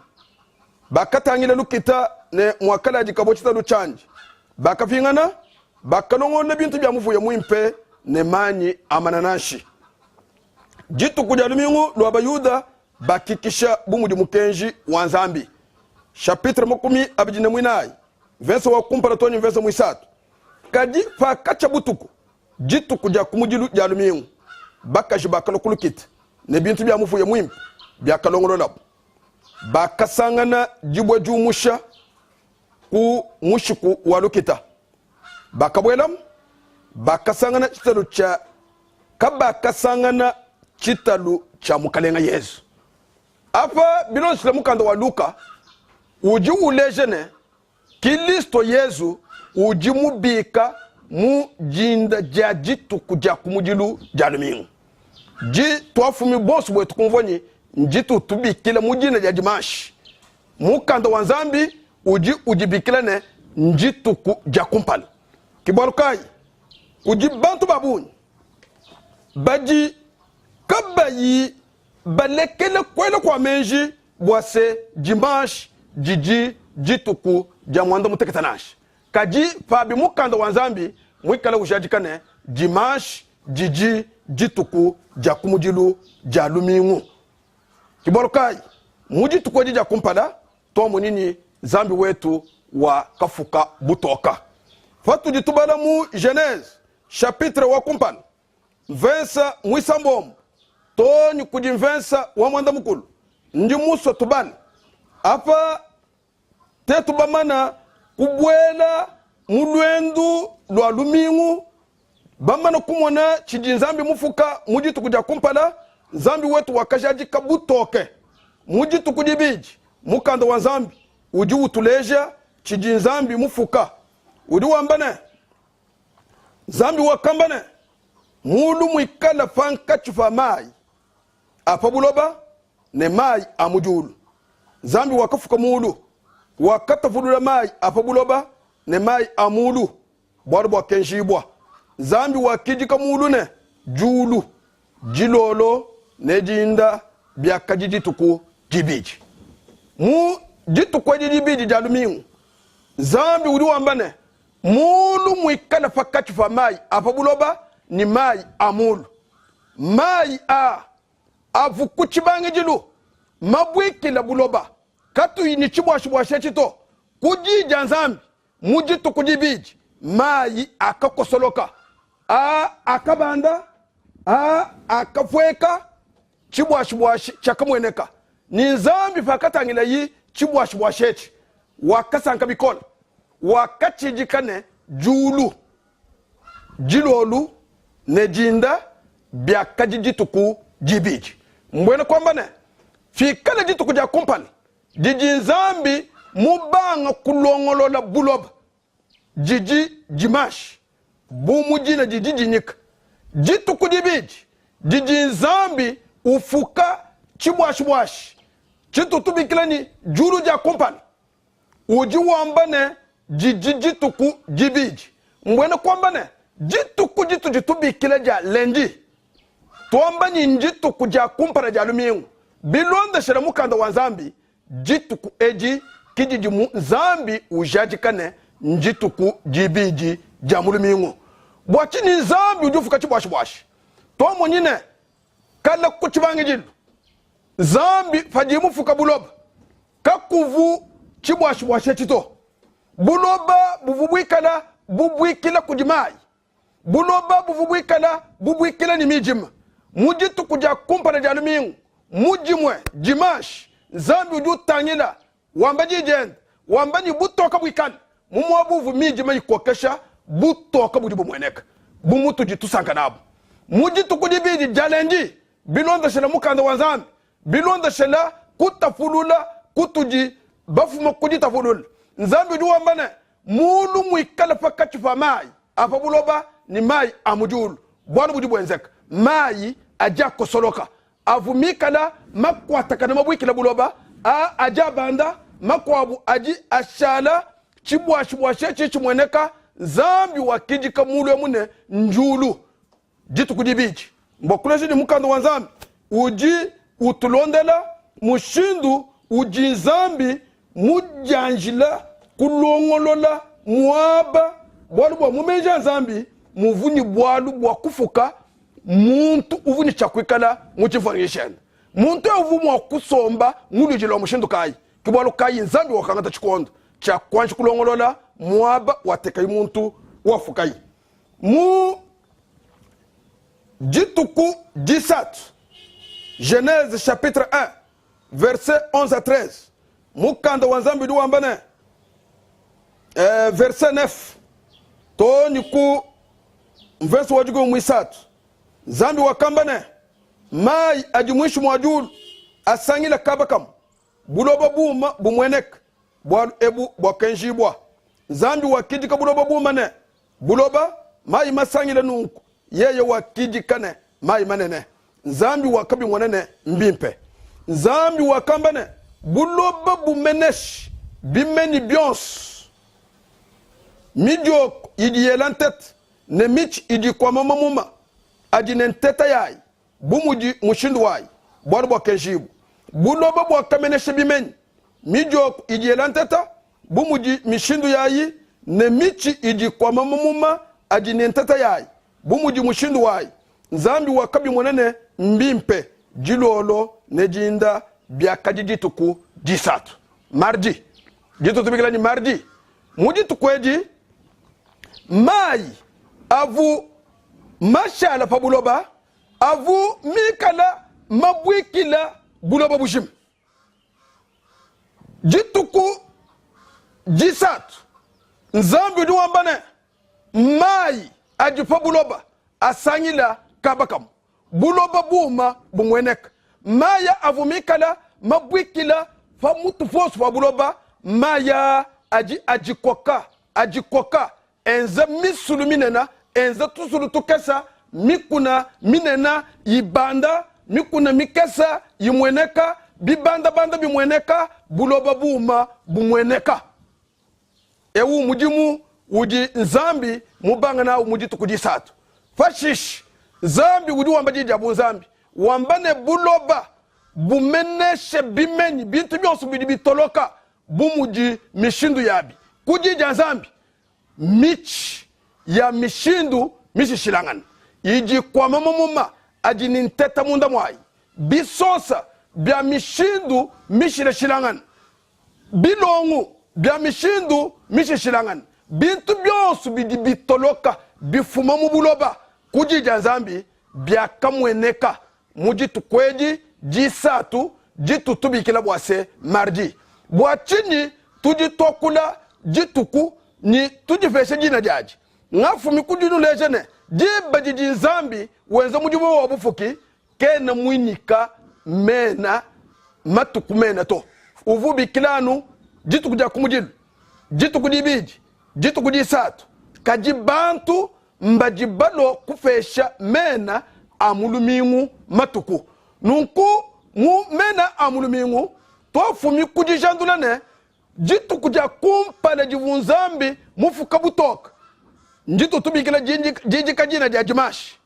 baka tangile lukita ne mwakala jikabochita luchanji baka fingana baka longonda bintu bya mufu ya muimpe ne manyi amananashi jitu kujalumingu lwa bayuda bakikisha bumudi mukenji wanzambi chapitre mokumi abijine mwinai verso wa kumpara toni verso mwisatu kadi fa kacha butuku jitu kuja kumujilu jalumingu baka jibaka lokulukita ne bintu bya mufu ya muimpe bya kalongolo labo baka sangana jibwe jumusha ku mushiku walukita baka bwelam baka sangana chitalu cha kabaka sangana chitalu cha mukalenga Yesu apa bilon sile mukanda wa Luka uji ulejene Kilisto Yesu uji mubika mu jinda jajitu kuja kumujilu jalumingu ji tuafumi bosu bwetu kumvoni njitu tubikile mujina ja dimashi mukanda wa Nzambi uji bikile ne njitu kuja kumpala kibarukai uji bantu babuni baji kabayi balekele kwele kwa menji bwase dimashi jiji jituku jamwanda muteketanashi kaji fabi mukanda wa Nzambi mwikala ujajikane dimashi jiji jituku jakumujilu jalumingu kibarukai mujituku jija kumpala to munini Zambi wetu wa kafuka butoka fatu jitubala mu Genèse chapitre wa kumpala versa mwisambom toni kujimvensa wa mwanda mukulu ndi muso tubali apa tetu bamana kubwela mulwendu lwa lumingu bamana kumona chijinzambi mufuka mujitu kuja kumpala Zambi wetu wakajaji kabutoke mujitu kujibiji mukanda wa Nzambi uji utuleja chijinzambi mufuka udi wambane Zambi wakambane mulu mwikala fanka chufa mai apa buloba ne mai amujulu Zambi wakafuka mulu wakatafulula mai apa buloba ne mai amulu bwarbo wakenjibwa Zambi wakijika mulu ne julu jilolo ne jinda byaka jijituku jibiji mu jituku jibiji jalumingu Zambi udi wambane mulu mwikala fakati fa mai apa buloba ni mai amulu mai avukuchibange jilu mabwikila buloba katu ini chibwashibwashe chito kujija Nzambi mujitu kujibiji mai akakosoloka akabanda akafweka chibwashibwashe chakamweneka ni Nzambi fakatangila yi chibwashibwashechi wakasanka bikola wakachijikane julu jilolu ne jinda byaka jijituku jibiji mbwene kwamba ne fikale jituku ja kumpani jiji Nzambi mubanga kulongolola buloba jiji jimashi bumujina jiji jinyika jituku jibiji jiji Nzambi ufuka chibwashibwashi chitutubikilani julu ja kumpani uji wambane jiji jituku jibiji mbwene kwamba ne jituku jitubikile ja lendi tuamba ni njituku ja kumpara ja lumingu bilonda shira mukanda wa Nzambi jituku eji kijiji mu Nzambi ujajikane njituku jibiji ja mulumingu bwachi ni Nzambi ujufuka chibwashibwashi to munyine kala kuchibangi jilu Nzambi fajimu fuka buloba kakuvu chibwashibwashe chito buloba buvubwikala bubwikila kujimai buloba buvubwikala bubwikila ni mijima mujitu kuja kumpana jalumingu mujimwe jimashi Nzambi ujutangila wamba jijenda wamba ni butoka bwikala mumwa buvu mijima yikokesha butoka bujibu mweneka bumutu jitusanga nabo mujitu kujibidi jalendi bilonda shela mukanda wa Nzambi bilonda shela kutafulula kutuji bafuma kujitafulula Nzambi ujuwambane mulu mwikala fakati fa mai apa buloba ni mai amujulu bwana bujibu wenzeka mai aja kosoloka avumikala makwatakana mabwikila buloba aja banda makwabu aji ashala chibwashibwashe chichimweneka Nzambi wakijika mulu emune njulu jitu kujibiji mbokuleshi ni mukanda wa Nzambi uji utulondela mushindu uji nzambi mujanjila kulongolola muaba bwalu bwa mumeja nzambi muvuni bwalu bwa kufuka muntu uvuni chakwikala muchivarishana muntu uvumu wa kusomba ngulujila wa mushindu kai kibwalu kai nzambi wakangata chikondo cha kwanchi kulongolola muaba wateka muntu wafukai mu Dituku 17 Genèse chapitre 1 verset 11 à 13 mukanda wa nzambi du wambane verset 9 to niku mvenso wajugo mwisatu nzambi wakambane mai ajumwishu mwajulu asangila kabakam buloba buma bumwenek bwa ebu bwa kenjibwa nzambi wakidika buloba buma ne buloba mai masangila nunku yeye wakidikane mai manene nzambi wakabi mwanene mbimpe nzambi wakambane buloba bumenesh bimeni bions midio idi yelantet ne mich idi kwa mama muma adi nenteta yai bumuji mushindu wai bwari bwa kenjibu buloba bwa kameneshe bimeni midio idi yelanteta bumuji mishindu yai ne michi idi kwa mama muma adi nenteta yai bumuji mushindu wai nzambi wakabi mwanene mbimpe jilolo ne jinda biakaji jituku jisatu mardi jitu tubikila ni mardi mujitu kweji mai avu mashala pa buloba avu mikala mabwikila buloba bushim jituku jisatu nzambi duwambane mai ajipa buloba asangila kabakam buloba buma bumwenek maya avumikala mabwikila fa mutu fosu fa buloba maya ajikoka enza misulu minena enza tusulu tukesa mikuna minena ibanda mikuna mikesa yimweneka bibanda banda bimweneka buloba buma bumweneka ewu mujimu uji nzambi mubanga na umuji tukujisatu fashish zambi udi wamba jijabu nzambi wambane buloba bumeneshe bimeni bintu byonsu bidi bitoloka bumuji mishindu yabi kujija nzambi mich ya mishindu mishishilangana iji kwa mama aji ninteta munda mwai bisosa bya mishindu mishileshilangana bilongu bya mishindu mishishilangana bintu byonsu bidi bitoloka bifuma mu buloba kujija nzambi bya kamweneka mujitu kweji jisatu jitu tubikila bwase mardi bwachini tujitokula jituku ni tujifeshe jina jaji ngafu mikudinu lejene jiba jiji nzambi wenza mujibu wa bufuki kena mwinika mena matuku mena to uvu bikilanu jituku ja kumujilu jituku jibiji jituku jisatu kajibantu mbajibalo kufesha mena amulumingu matuku nunku mu mena amulumingu tofumi kujijandulane jitu kuja kumpala jivunzambi mufuka butoka njitu tubikila jiji kajina jajimashi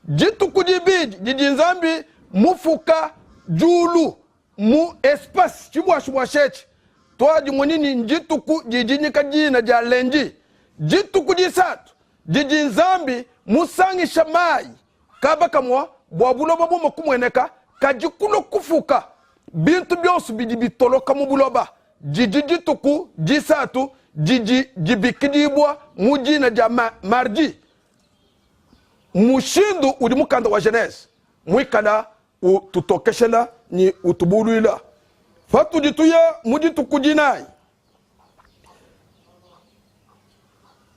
jitu kujibiji jijinzambi mufuka julu mu espace chibwa shechi toaji mwenini njitu kujijini kajina jalenji jitu kujisatu jijinzambi musangisha mai kabakamwa bwabuloba buma kumweneka kajikulo kufuka bintu byonsu bidi bitoloka mu buloba jiji jituku jisatu jiji jibikidibwa mujina ja mardi mushindu udi mukanda wa Genèse mwikala tutokeshela ni utubulula fatu jituya mujituku jinai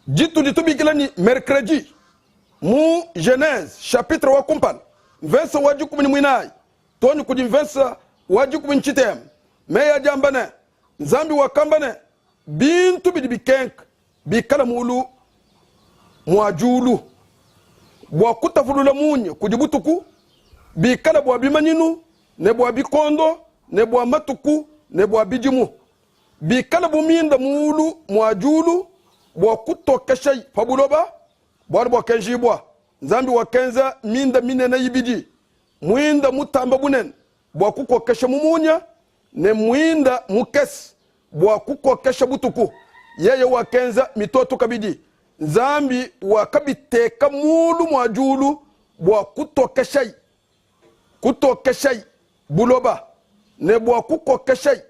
jitu ditubikila ni mercredi mu Genèse chapitre wa kumpal verset wa jukumini mwinai toni kudi verset wa jukumini chitem meya jambane nzambi wa kambane bintu bidi bikenk bikala mulu mwajulu bwa kutafulula munye kujibutuku bikala bwa bimanyinu ne bwa bikondo ne bwa matuku ne bwa bijimu bikala buminda mulu mwajulu bwa kutokesha pabuloba bwa kenjibwa nzambi wa kenza minda minena yibidi muinda mutamba bunen bwa kukokesha mumunya ne muinda mukesi bwa kukokesha butuku yeye wakenza mitoto kabidi nzambi wakabiteka mulu mwajulu bwa kutokeshai buloba ne bwa kukokeshai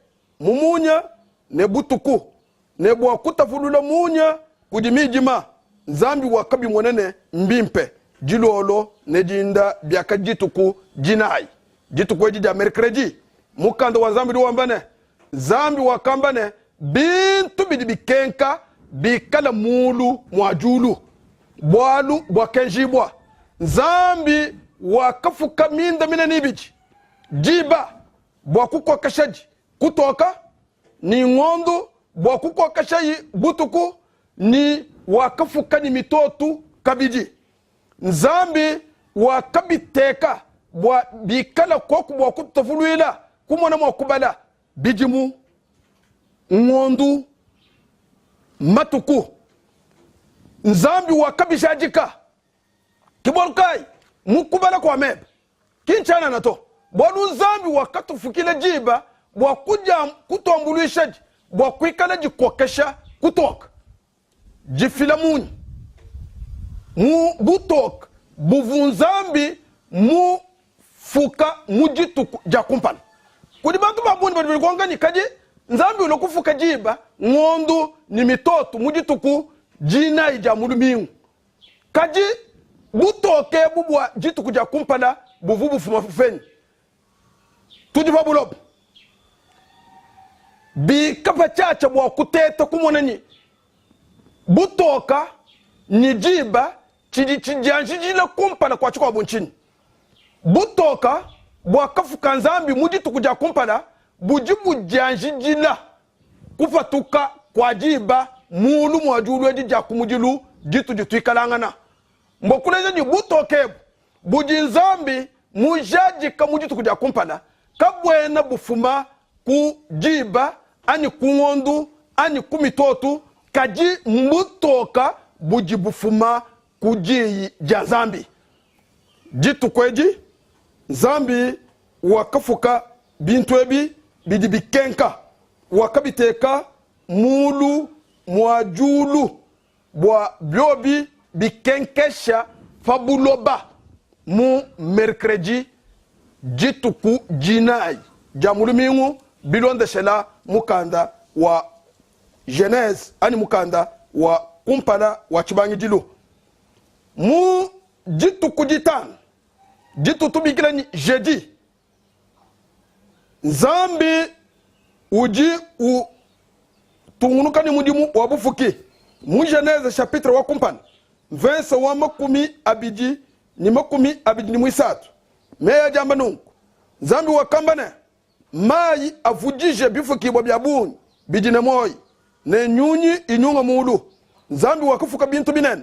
mumunya ne butuku ne bwa kutafulula munya kudimijima nzambi wakabi mwenene mbimpe jilolo ne jinda byaka jituku jinai jituku ejija merkredi mukanda wa nzambi wambane zambi wakambane bintu bidi bikenka bikala mulu mwajulu bwalu bwakenjibwa nzambi wakafuka minda minene ibiji jiba bwakukokeshaji kutoka ni ngondo bwakukokeshayi butuku ni wakafuka ni mitotu kabiji nzambi wakabiteka bwa bikala koku bwakutafuluila kumona mwakubala bijimu ngondu matuku nzambi wakabishajika kibolkai mukubala kwa mebe kinchana nato bwanu nzambi wakatufukile jiba bwakuja kutombulishaji bwakwikala jikokesha kutoka jifilamuni mu butok buvunzambi mu fuka mujituku jakumpana kudi bantu babuni bali kwangani kaje nzambi ulokufuka jiba ngondu ni mitoto mujituku jina ija mulumingu kaji butoke bubwa jituku jakumpana buvubu fumafufeni tudi babulob bi kapa chacha bwa kuteta kumonani butoka ni jiba chijanjijila kumpana kwa chukwa bunchini butoka bwa kafuka nzambi mujituku jakumpana bujibu janjijila kufatuka kwa jiba mulu mwajulu ejija kumujilu jitu jituikalangana mbokuleze ni butoke buji nzambi mujajika mujituku jakumpana kabwena bufuma ku jiba ani kungondu ani kumitotu kaji mbutoka buji bufuma kujiyi ja nzambi jitu kweji nzambi wakafuka bintu ebi bidi bikenka wakabiteka mulu mwajulu bwa byobi bikenkesha fabuloba mu merkredi jituku jinai jamulumingu bilondeshela mukanda wa Genèse ani mukanda wa kumpala wa chibangi jilu mu jituku jitan jitutu bikila ni jeudi nzambi uji u tungunuka ni mudimu wa bufuki mu Genèse chapitre wa kumpana verse wa makumi abidi ni mwisatu meya jamba nungu nzambi wakambane mai avujije bifuki bwa byabuni bijine moyi ne nyunyi inyunga mulu nzambi wakafuka bintu binene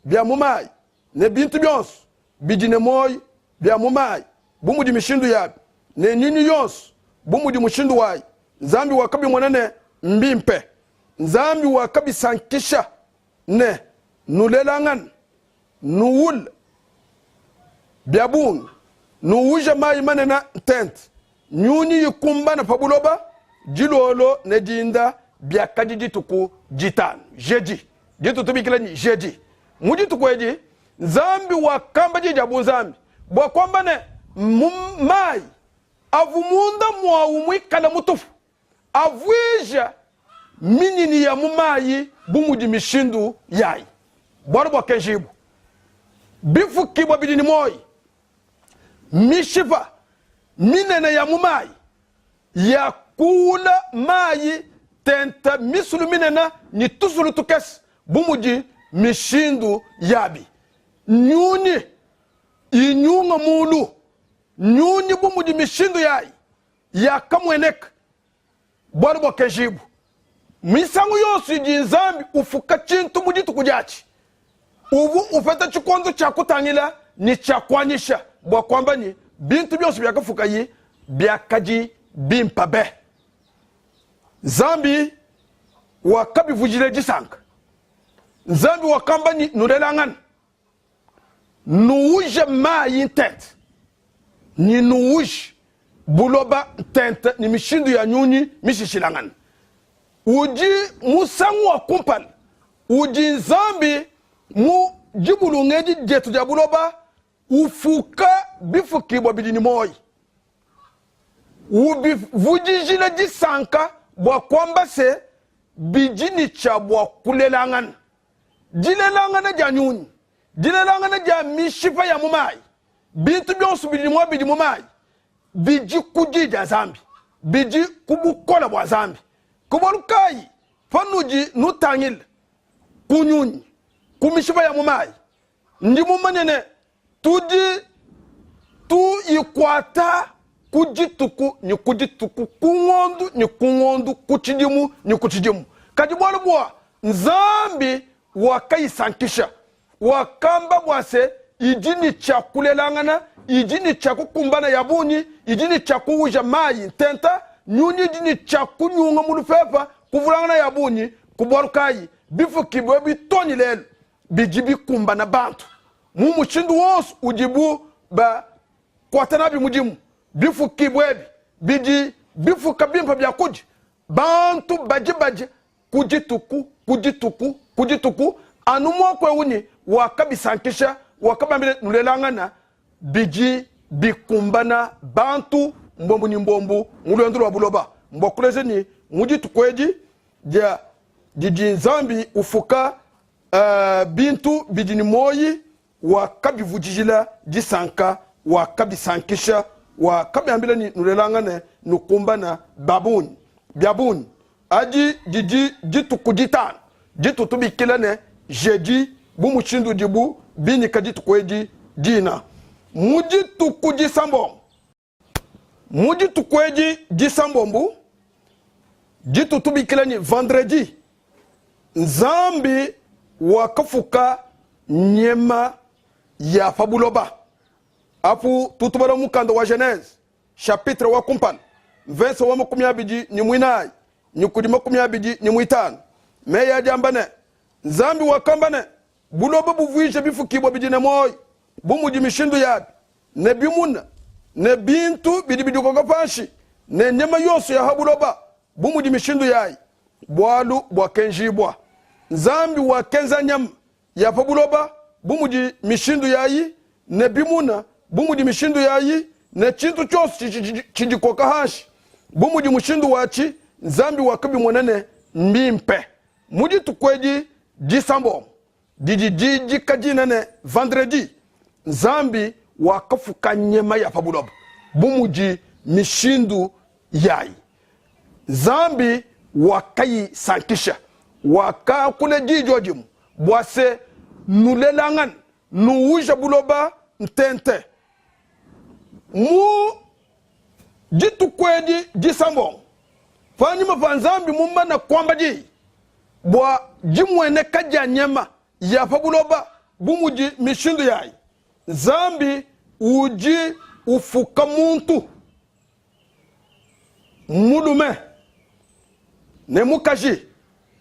bya mumai ne bintu byonso bijine moyi bya mumai bumudi mishindu yabi ne nyunyi yonso bumudi mushindu wayi nzambi wakabi mwanene mbimpe nzambi wakabi sankisha ne nulelangan nuwul byabuni nuwuja mai manena tent nyuni yikumba na pabuloba jilolo ne jinda byakaji jituku jitan jeji jitu tubikila ni jeji mujituku eji nzambi wakamba jijabu nzambi bwa kwamba ne mai avumunda mwawumwi kala mutufu avwija minini ya mumayi bumuji mishindu yayi bwaro bwa kenjibu bifu kibwa bidini moyi mishifa minene ya mumayi ya kula mayi tenta misulu minena ni tusulu tukes bumuji mishindu yabi nyuni inyunga mulu nyuni bumuji mishindu yayi ya kamwenek bwaro bwa kenjibu misangu yosu jinzambi ufuka chintu mujitu kujachi ubu ufeta chikondo cha kutangila ni cha kwanyisha bwa kwamba ni bintu byose byakafuka yi byakaji bimpabe zambi wakabivujile jisanka zambi wakamba ni nurelangan nuuje mayi tent ni nuush buloba tente ni mishindu ya nyuni mishishilangan uji musangu wa kumpal uji nzambi mu jibulu ngeji jetu ja buloba ufuka bifukibwa bidini moi ubi vujijile jisanka bwa kwamba se bijini cha bwa kulelangan jilelangan ja nyuni jilelangan ja mishifa ya mumai bintu byonsu bidini mumai biji kujija zambi biji kubukola bwa zambi kubolukai fanuji nutangil kunyunyi kumishifa ya mumai ndi mumanene tuji tu ikwata kujituku ni kujituku kungondu kuchidimu ni kuchidimu kajibwala bwa nzambi wakaisankisha wakamba bwase ijini cha kulelangana ijini cha kukumbana yabuni ijini cha kuuja mayi tenta nyuni ijini cha kunyunga mulufefa kuvulangana yabuni kubwarukayi bifu kibwe bitoni lelo bijibi kumbana bantu mumushindu wonsu ujibu ba kwatana bimujimu bifu kibwebi biji bifu kabimpa bya kuji bantu baji kujituku anumwa kwe uni wakabisankisha wakabambile nulelangana biji bikumbana bantu mbombu ni mbombu mulwendulu wa buloba mbokuleze ni mujitukueji ja jiji zambi ufuka bintu bidini moyi wakabivujijila jisanka wakabisankisha wakabiambila ni nulelangane nukumbana babuni biabuni aji jiji jituku jitano jitutu bikilane jeji bumushindu jibu bini kajitukueji jina mujituku jisambombu jitutu bikilane vendredi nzambi wakafuka nyema ya fabuloba apu tutubala mukanda wa Genèse chapitre wa kumpan verse wa makumyabiji ni mwinai nyukudi makumyabiji ni mwitano meya jambane nzambi wakambane buloba buvuisha bifukibwa bijine moyo bumuji mishindu yabi ne bimuna ne bintu bidibidikoga panshi ne nyema yosu ya habuloba bumuji mishindu yayi bwalu bwakenjibwa nzambi wakenza nyama ya fabuloba bumuji mishindu yayi ne bimuna bumuji mishindu yayi ne chintu chosu chijikoka hashi bumuji mushindu wachi nzambi wakabi mwanene mbimpe muji tukweji jisambo jiji kajinene vendredi nzambi wakafuka nyema ya fabuloba bumuji mishindu yayi nzambi wakayi sankisha waka kule jijojimu bwase nulelangan nuwisha buloba ntente mu jitukweji jisambo fanyuma fanzambi mumba na kwamba ji bwa jimwene kaja nyema ya fabuloba bumuji mishindu yayi zambi uji ufuka muntu mulume ne mukaji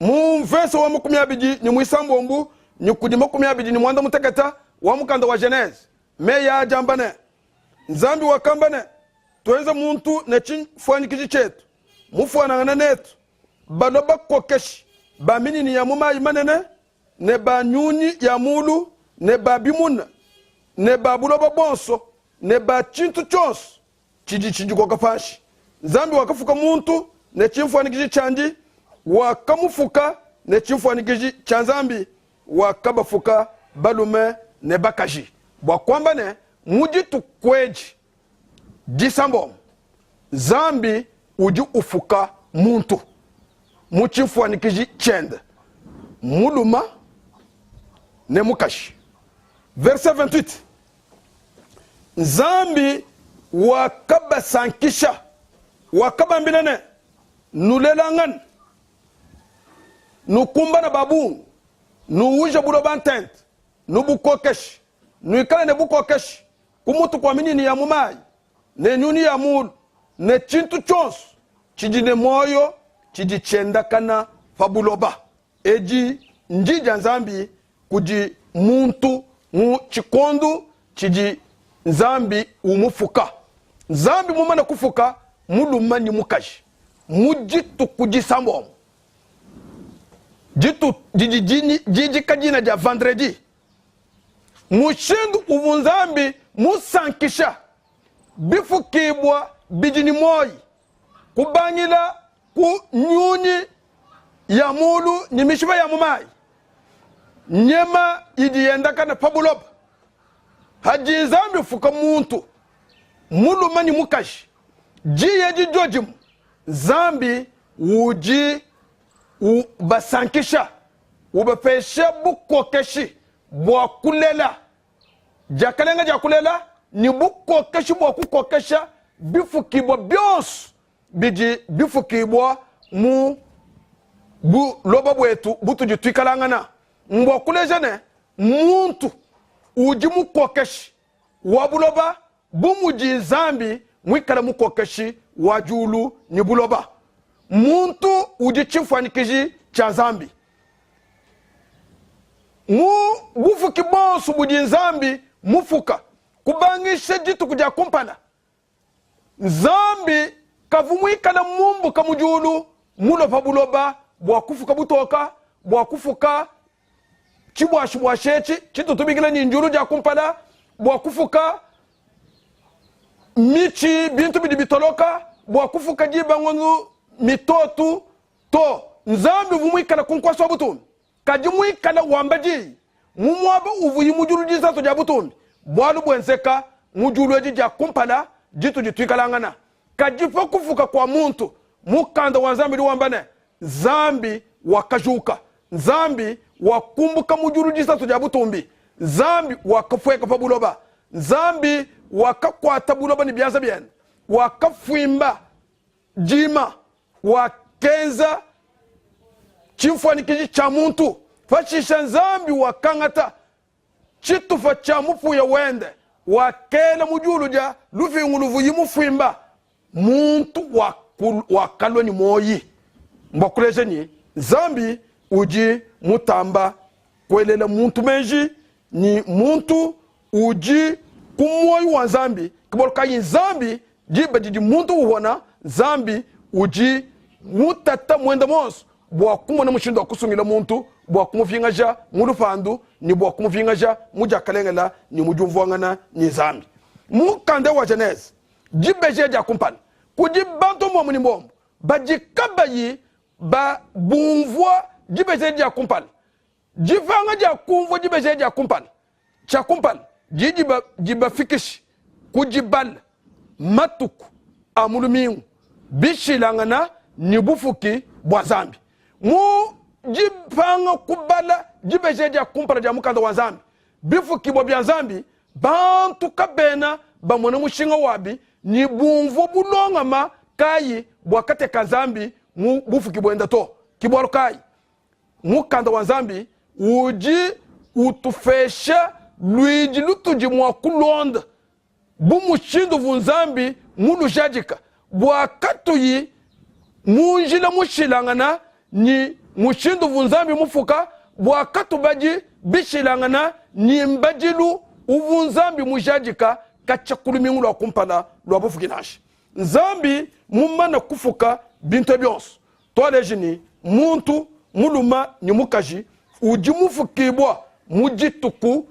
mu verse wa makumyabiji ni mwisambombu ni kudi makumyabiji ni mwanda muteketa wa mukanda wa Genèse meya jambane nzambi wakambane tuenza muntu ne chifwanikiji chetu mufwanangana netu baloba kokeshi baminini ya mumayi manene ne banyuni ya mulu ne babimuna ne babuloba bonso ne bachintu chonso chiji koka fashi nzambi wakafuka muntu ne chifwanikiji chanji wakamufuka ne chifwanikiji chanzambi wakabafuka balume ne bakaji bwakwamba ne muji tukweji disambo zambi uji ufuka muntu muchifwanikiji chende muluma ne mukashi verset 28 zambi wakabasankisha wakabambilane nulelangan nukumbana babu nuwija buloba ntente nubukokeshi nuikala ne bukokeshi kumutu kwa minini ya mumayi ne nyuni ya mulu ne chintu chonsu chijine moyo chijichenda kana fabuloba eji njija nzambi kuji muntu mu chikondu chiji nzambi umufuka nzambi mumana kufuka muluma ni mukaji mujitu kujisambo jitu jiji kajina ja vendredi mushindu ubunzambi musankisha bifukibwa bijini moyi kubangila ku nyunyi ya mulu ni mishiba ya mumai nyema idienda kana pabuloba haji nzambi fuka muntu muluma ni mukaji jiye jijojimu zambi uji ubasankisha ubapesha bukokeshi bwakulela jakalenga jakulela ni bukokeshi bwakukokesha bifukibwa byonso biji bifukibwa mu loba bwetu butujitwikalangana mbwakulejane muntu uji mukokeshi wabuloba bumuji zambi mwikala mukokeshi wajulu ni buloba muntu uji chimfanikiji cha zambi mu bufuki bonsu budi nzambi mufuka kubangisha jitu kuja kumpana zambi kavumwikana mumbu kamujulu mulopa buloba bwakufuka butoka bwakufuka chibwashibwashechi chitu tubigila ni njulu ja kumpana bwakufuka michi bintu bidi bitoloka bwakufuka jiba ngonzu mitotu to nzambi vumwikana kunkwaswa butumbi kajimwikana wambaji mumwaba uvuyi mujulu jisato ja butumbi bwalu bwenseka mujulu eji ja kumpana jitu jitwikalangana kajifa kufuka kwa muntu mukanda wa nzambi wambane zambi wakajuka nzambi wakumbuka mujulu jisato ja butumbi zambi wakafweka pa buloba zambi wakakwata buloba ni byanza byene wakafwimba jima wakenza chimfanikiji cha muntu fashisha nzambi wakangata chitufa cha mufu ya wende wakela mujulu ja lufingu luvuyi mufwimba muntu wakalwe ni moyi mbakuleje ni zambi uji mutamba kwelela muntu menji ni muntu uji kumoyi wa zambi kiboloka yi zambi jiba jiji muntu uwana zambi uji mutata mwenda monso bwakumona mushindo akusungila muntu bwakumuvingaja mulufandu ni bwakumuvingaja mujakalengela ni mujumvwangana ni zambi mukande wa Genèse jibeje ja kumpana kuji bantu mwa muni mbombo bajikabayi ba bumvwa jibeje ja kumpana jivanga ja kumvwa jibeje ja kumpana cha kumpana jiba fikishi kujibal matuku amulumingu bishilangana ni bufuki bwa zambi mu jipanga kubala jibeje ja kumpana ja mukanda wa zambi bifuki bwa bya zambi bantu kabena bamona mushinga wabi ni bumvo bulongama kayi bwakate kazambi mu bufuki bwenda to kibwaro kayi mukanda wa zambi uji utufesha luiji lutuji mwa kulonda bumushindu vunzambi mulujajika bwakatuyi munjila mushilangana ni mushindu vunzambi mufuka bwakatu baji bishilangana ni mbajilu uvunzambi mujajika kachakulumingu lwa kumpana lwa bufukinashi nzambi mumana kufuka bintu byonso twalejini muntu muluma ni mukaji uji mufukibwa mujituku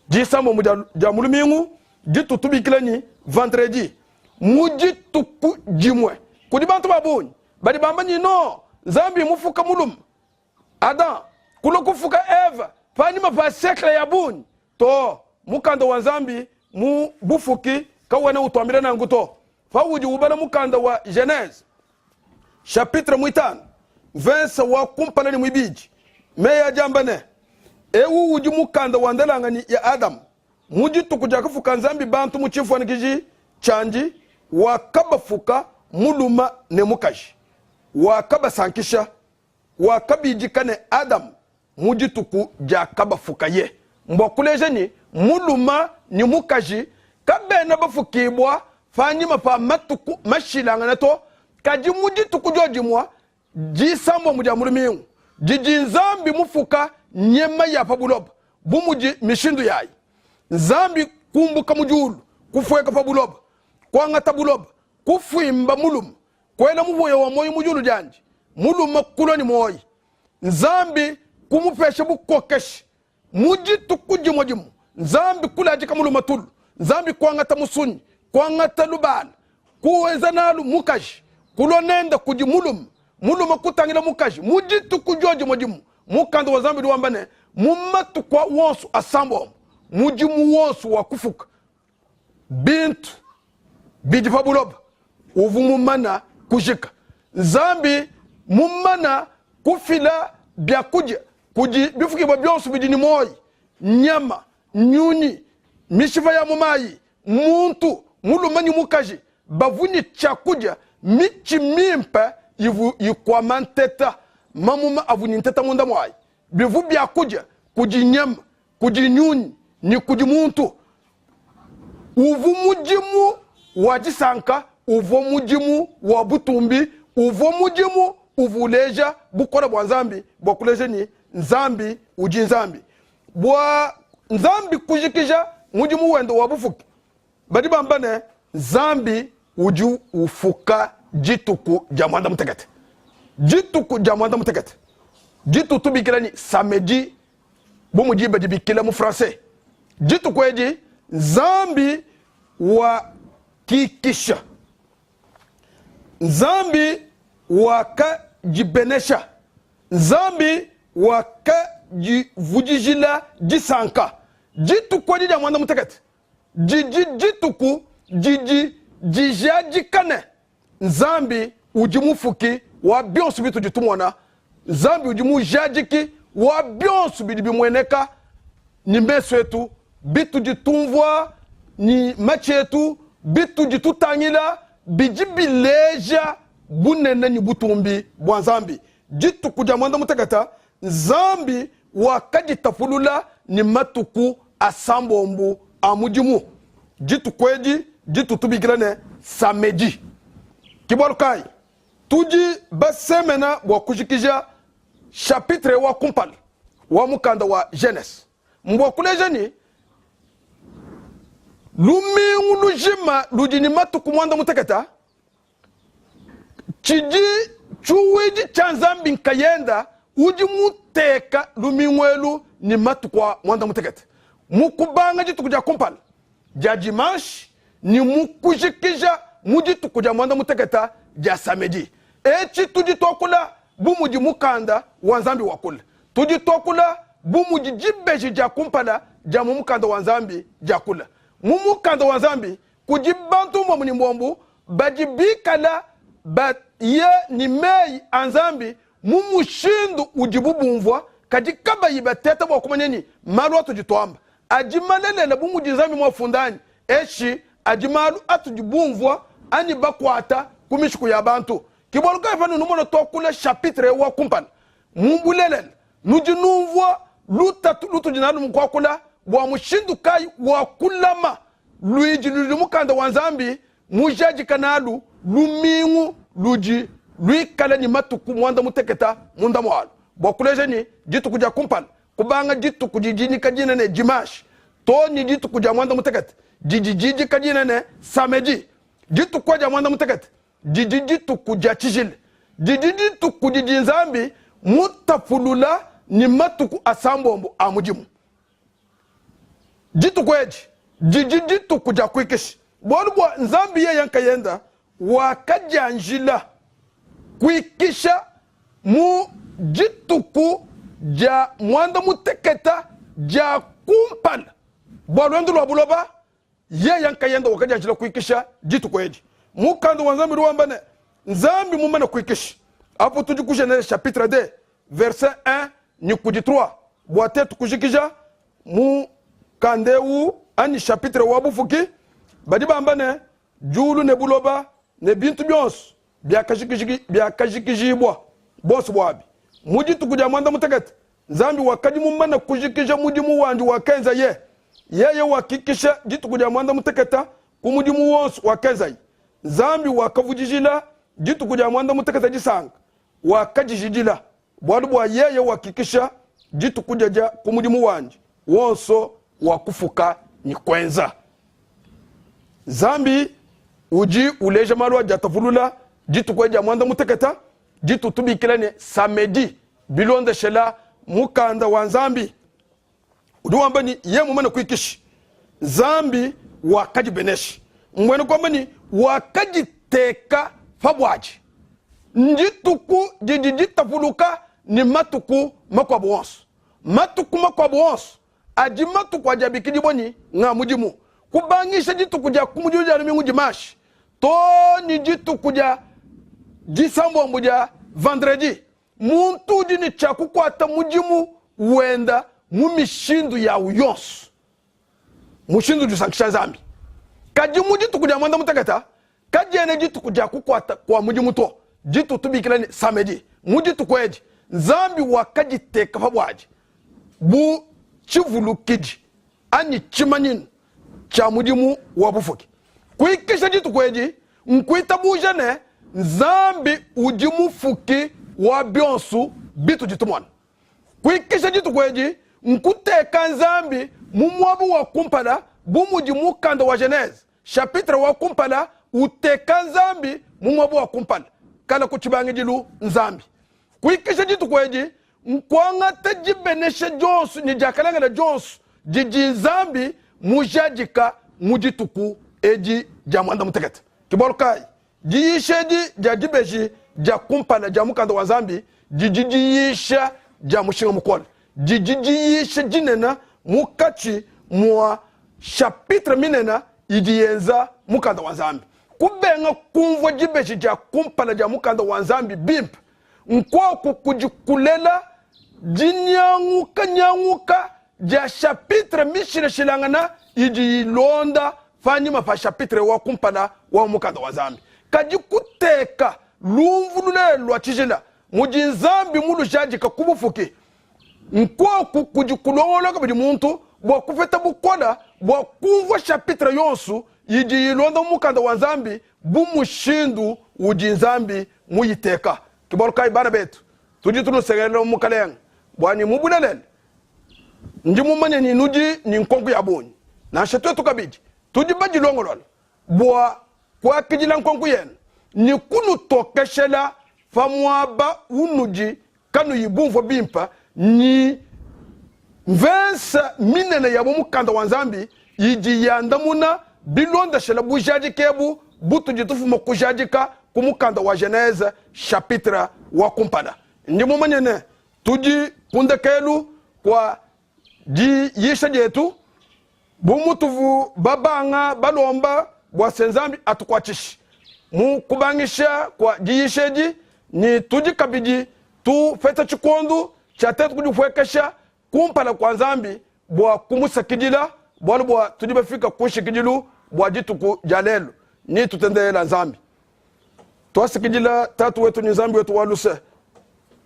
jisamo muja mulumingu jitu tubikilani vendredi mujituku jimwe kudi bantu babuni badi bamba ni no zambi mufuka mulum Adam kulo kufuka Eva panima pa sekle ya buni to mukanda wa zambi mu bufuki kawana utwambira nangu to fawuji ubana mukanda wa Genèse chapitre 5 verse wa kumpalani mwibiji meya jambane ewu uji mukanda wa ndalangani ya Adam mujitu kujaka fuka nzambi bantu muchimfanikiji chanji wakabafuka muluma ne mukaji wakabasankisha wakabijikane Adam mujituku jakabafuka ye mbokuleje ni muluma ni mukaji kabena bafukibwa fanyima pa matuku mashilanga to kaji mujituku jojimwa jisambo muja mulumingu jijinzambi mufuka nyema ya pabuloba bumuji mishindu yayi zambi kumbuka mujulu kufweka pabuloba kwa ngata buloba kufimba mulum kwela muvoya wa moyo mujulu janji mulum makuloni moyi nzambi kumupesha bukokesh mujitu kujimu nzambi kulaji kamulu matul nzambi kwa ngata musunyi kwa ngata lubala kuweza nalu mukashi kulonenda kujimulum mulum kutangila mukashi mujitu kujoji mojimu mukando wa zambi duwambane mumatu kwa wonsu asambo mujimu wonsu wa kufuka bintu bidi fabuloba uvu mumana kujika zambi mumana kufila bya kuji bifuki ba byonsu bidini moyi nyama nyuni mishiva ya mumayi muntu mulumanyi mukaji bavuni chakuja michi mimpa yikwa manteta mamuma avuni nteta munda moyi bivu bya kuji nyama kuji nyuni ni kuji muntu uvu mujimu wajisanka uvu mujimu wa butumbi uvu mujimu uvuleja bukora bwa nzambi bwa kuleja ni nzambi uji nzambi bwa nzambi kujikija mujimu wendo wa bufuki badi bambane nzambi uji ufuka jituku jamwanda mutekete jituku jamwanda mutekete jitu tubikira ni samedi bumuji badi bikila mu français jitu kweji nzambi wa kikisha nzambi waka jibenesha nzambi waka jivujijila jisanka jitu kwa jija mwanda mutekete jituku jijajikane nzambi ujimufuki wa bionsu bitu jitumwana nzambi ujimu jajiki wa bionsu bidibimweneka ni meso etu bitu jitumvwa ni machetu bitu jitutangila bijibileja bunene ni butumbi bwa nzambi jitu kuja mwanda muteketa nzambi wakajitafulula ni matuku asambombu amujimu jitu kweji jitu tubigirane samedi kibolkai tuji basemena bwa kujikija chapitre wa kumpal wa mukanda wa Genèse mbwa kulejani lumingu lujima lujini matuku mwanda muteketa chiji chuwiji chanzambi nkayenda uji muteka lumingwelu ni matukwa mwanda mutekete mukubanga jituku ja kumpala ja dimanche ni mukujikija mujituku ja mwanda muteketa ja samedi echi tujitokula bumuji mukanda wanzambi wakula tujitokula bumuji jibeji ja kumpala ja mumukanda wanzambi ja kula mumukanda wanzambi kujibantu mwamuni mwambu bajibikala ye ni mei anzambi mumushindu ujibubumvwa kajikaba yibateta bwa kumanyeni malu atujitwamba ajimalele bumujizambi mwafundani eshi ajimalu atujibumvwa ani bakwata kumishiku ya bantu kiboluka ifanu numono tokula chapitre wa kumpana mumbulele nujinumvwa lutujinalu mkwakula bwa mushindu kai wa kulama luiji mukanda wanzambi mujaji kanalu lumingu luji luikala ni matuku mwanda muteketa munda mwalo bokuleje ni jitu kuja kumpala kubanga jitu kujijini kajina ne dimanche to ni jitu kuja mwanda muteketa jijiji kajina ne samedi jitu kuja mwanda muteketa jitu kuja chijile jitu kujiji nzambi mutafulula ni matuku asambombo amujimu jitu kweji jitu kuja kuikishi bolubwa nzambi ye yankayenda wakajanjila kuikisha mu jituku ja mwanda muteketa ja kumpala bolwendu lwa buloba ye yankayenda wakajanjila kuikisha jitu kweji mukando wanzambi ruwambane nzambi mumana kuikisha apo tuji Genèse chapitre 2 verset 1 ni kuji 3 boate tukujikija mu kandeu ani chapitre wabufuki badi bambane julu ne buloba ne bintu byonsu byakajikijibwa bosu bwabi mujitu kuja mwanda mutekete nzambi wakaji mumana kujikija mujimu wanju wakenza yeye wakikisha jitu kuja mwanda muteketa kumujimu wonsu wakenza nzambi wakavujijila jitu kuja mwanda muteketa jisanga wakajijila bwadu bwa yeye wakikisha jitu kuja ja kumujimu wanju wonso wakufuka ni kwenza zambi uji uleje malwa jatavulula jitu kweja mwanda muteketa jitu tubikilane samedi bilonde shela mukanda wa Nzambi uduwamba ni yemu mana kuikishi Nzambi wakaji beneshi mwene kwamba ni wakaji teka fabwaji njituku jitavuluka ni matuku makwabu wansu matuku makwabu wansu aji matuku ajabikidi boni nga mujimu kubangisha jituku ja kumujimu ja lumingu jimashi to ni jituku ja jisambo mbuja vendredi muntu jini chaku kwa ata mujimu wenda mumishindu ya uyonsu mushindu jusankisha Nzambi kaji mujituku ja mwanda mutakata kaji ene jituku ja kukwata kwa mujimu to jitu tubikilani samedi mujitu kweji Nzambi wakaji teka fabwaji bu chivulu kiji ani chimanyin cha mujimu wabufuki kuikisha jitu kweji nkuita bujane Nzambi ujimu fuki wa bionsu bitu jitu mwana kuikisha jitu kweji nkuteka Nzambi mumwabu wa kumpala bu mujimu kanda wa Genèse chapitre wa kumpala uteka Nzambi mumwabu wa kumpala kala kuchibange jilu Nzambi kuikisha jitu kweji nkwanga tejibeneshe jonsu ni jakalanga na jonsu jiji Nzambi mujajika mujituku eji jamwanda mutekete kibolukai jiyisheji jajibeji jakumpana jamukanda wa Nzambi jijiyisha jamushinga mukole jijiyisha jinena mukachi mwa chapitre minena idiyenza mukanda wa Nzambi kubenga kumvo jibeji ja kumpala ja mukanda wa Nzambi bimp nkwa kujikulela jinyanguka ja chapitre mishire shilangana iji ilonda fanyima fa chapitre wa kumpala wa mukanda wa Nzambi kajikuteka lumvulule lwa chijila muji Nzambi mulu jajika kubufuki nkwa kujikulongola kabidi muntu bwa kufeta bukola bwa kumvo chapitre yonsu iji ilonda mukanda wa Nzambi bumushindu uji Nzambi muyiteka kibolukai bana betu tuji tunusegelelo mukaleng bwani mubulelele ndi mumanya ni nuji ni nkongu ya bonyi na shetwe tukabiji tuji baji longolol bwa kwa kijila nkongu yen ni kunu tokeshela famwaba unuji kanu yibumvo bimpa ni mvensa minene yabo mukanda wa Nzambi iji yandamuna bilonda shela bujaji kebu butu jitufu mokujajika kumukanda wa Genèse chapitre wa kumpala ndi mumanyene tuji kundekelu kwa ji yisha jetu bumutuvu babanga balomba bwa Nzambi atukwachishi mu kubangisha kwa ji yisheji ni tuji kabiji tu feta chikondu cha tetu kujifwekesha kumpala kwa Nzambi bwa kumusakijila bwa tuji bafika kushikijilu bwa jituku jalelu ni tutendela Nzambi twasikijila tatu wetu ni Nzambi wetu waluse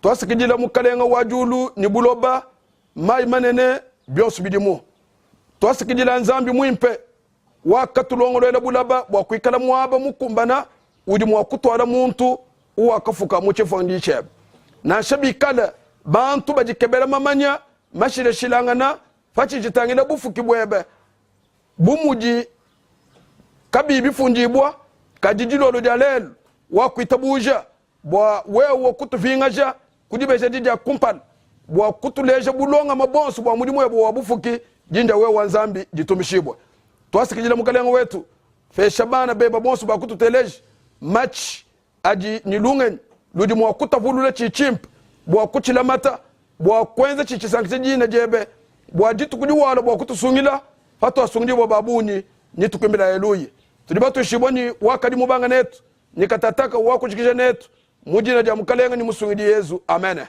twasikijila mukalenga wajulu ni buloba mai manene byosu bidimu twasikijila Nzambi mwimpe wakatulongolwela bulaba bwa kuikala mwaba mukumbana udi mwakutwala muntu uwakafuka muchifondi chebe na shabikala bantu bajikebela mamanya mashile shilangana fachi jitangila bufuki bwebe bumuji kabibi funjibwa kajijilo jalelu wakuitabuja bwa wewe kutuvingaja kudibeja dija kumpal bwa kutuleja bulonga mabonsu bwa mudimu yabo wabufuki jinja wewe wa Nzambi jitumishibwa twasikijila mukalenga wetu feshabana beba bonsu bwa kututeleja match aji nilungen ludi mwa kutavulula chichimp bwa kuchilamata bwa kwenza chichisankise jina jebe bwa jitu kudiwala bwa kutusungila fato asungili bwa babuni nitukwembela eluye tudibatu shiboni wakadi mubanga netu nikatataka wakuchikisha netu mujina ja mukalenga ni musungidi Yesu amen.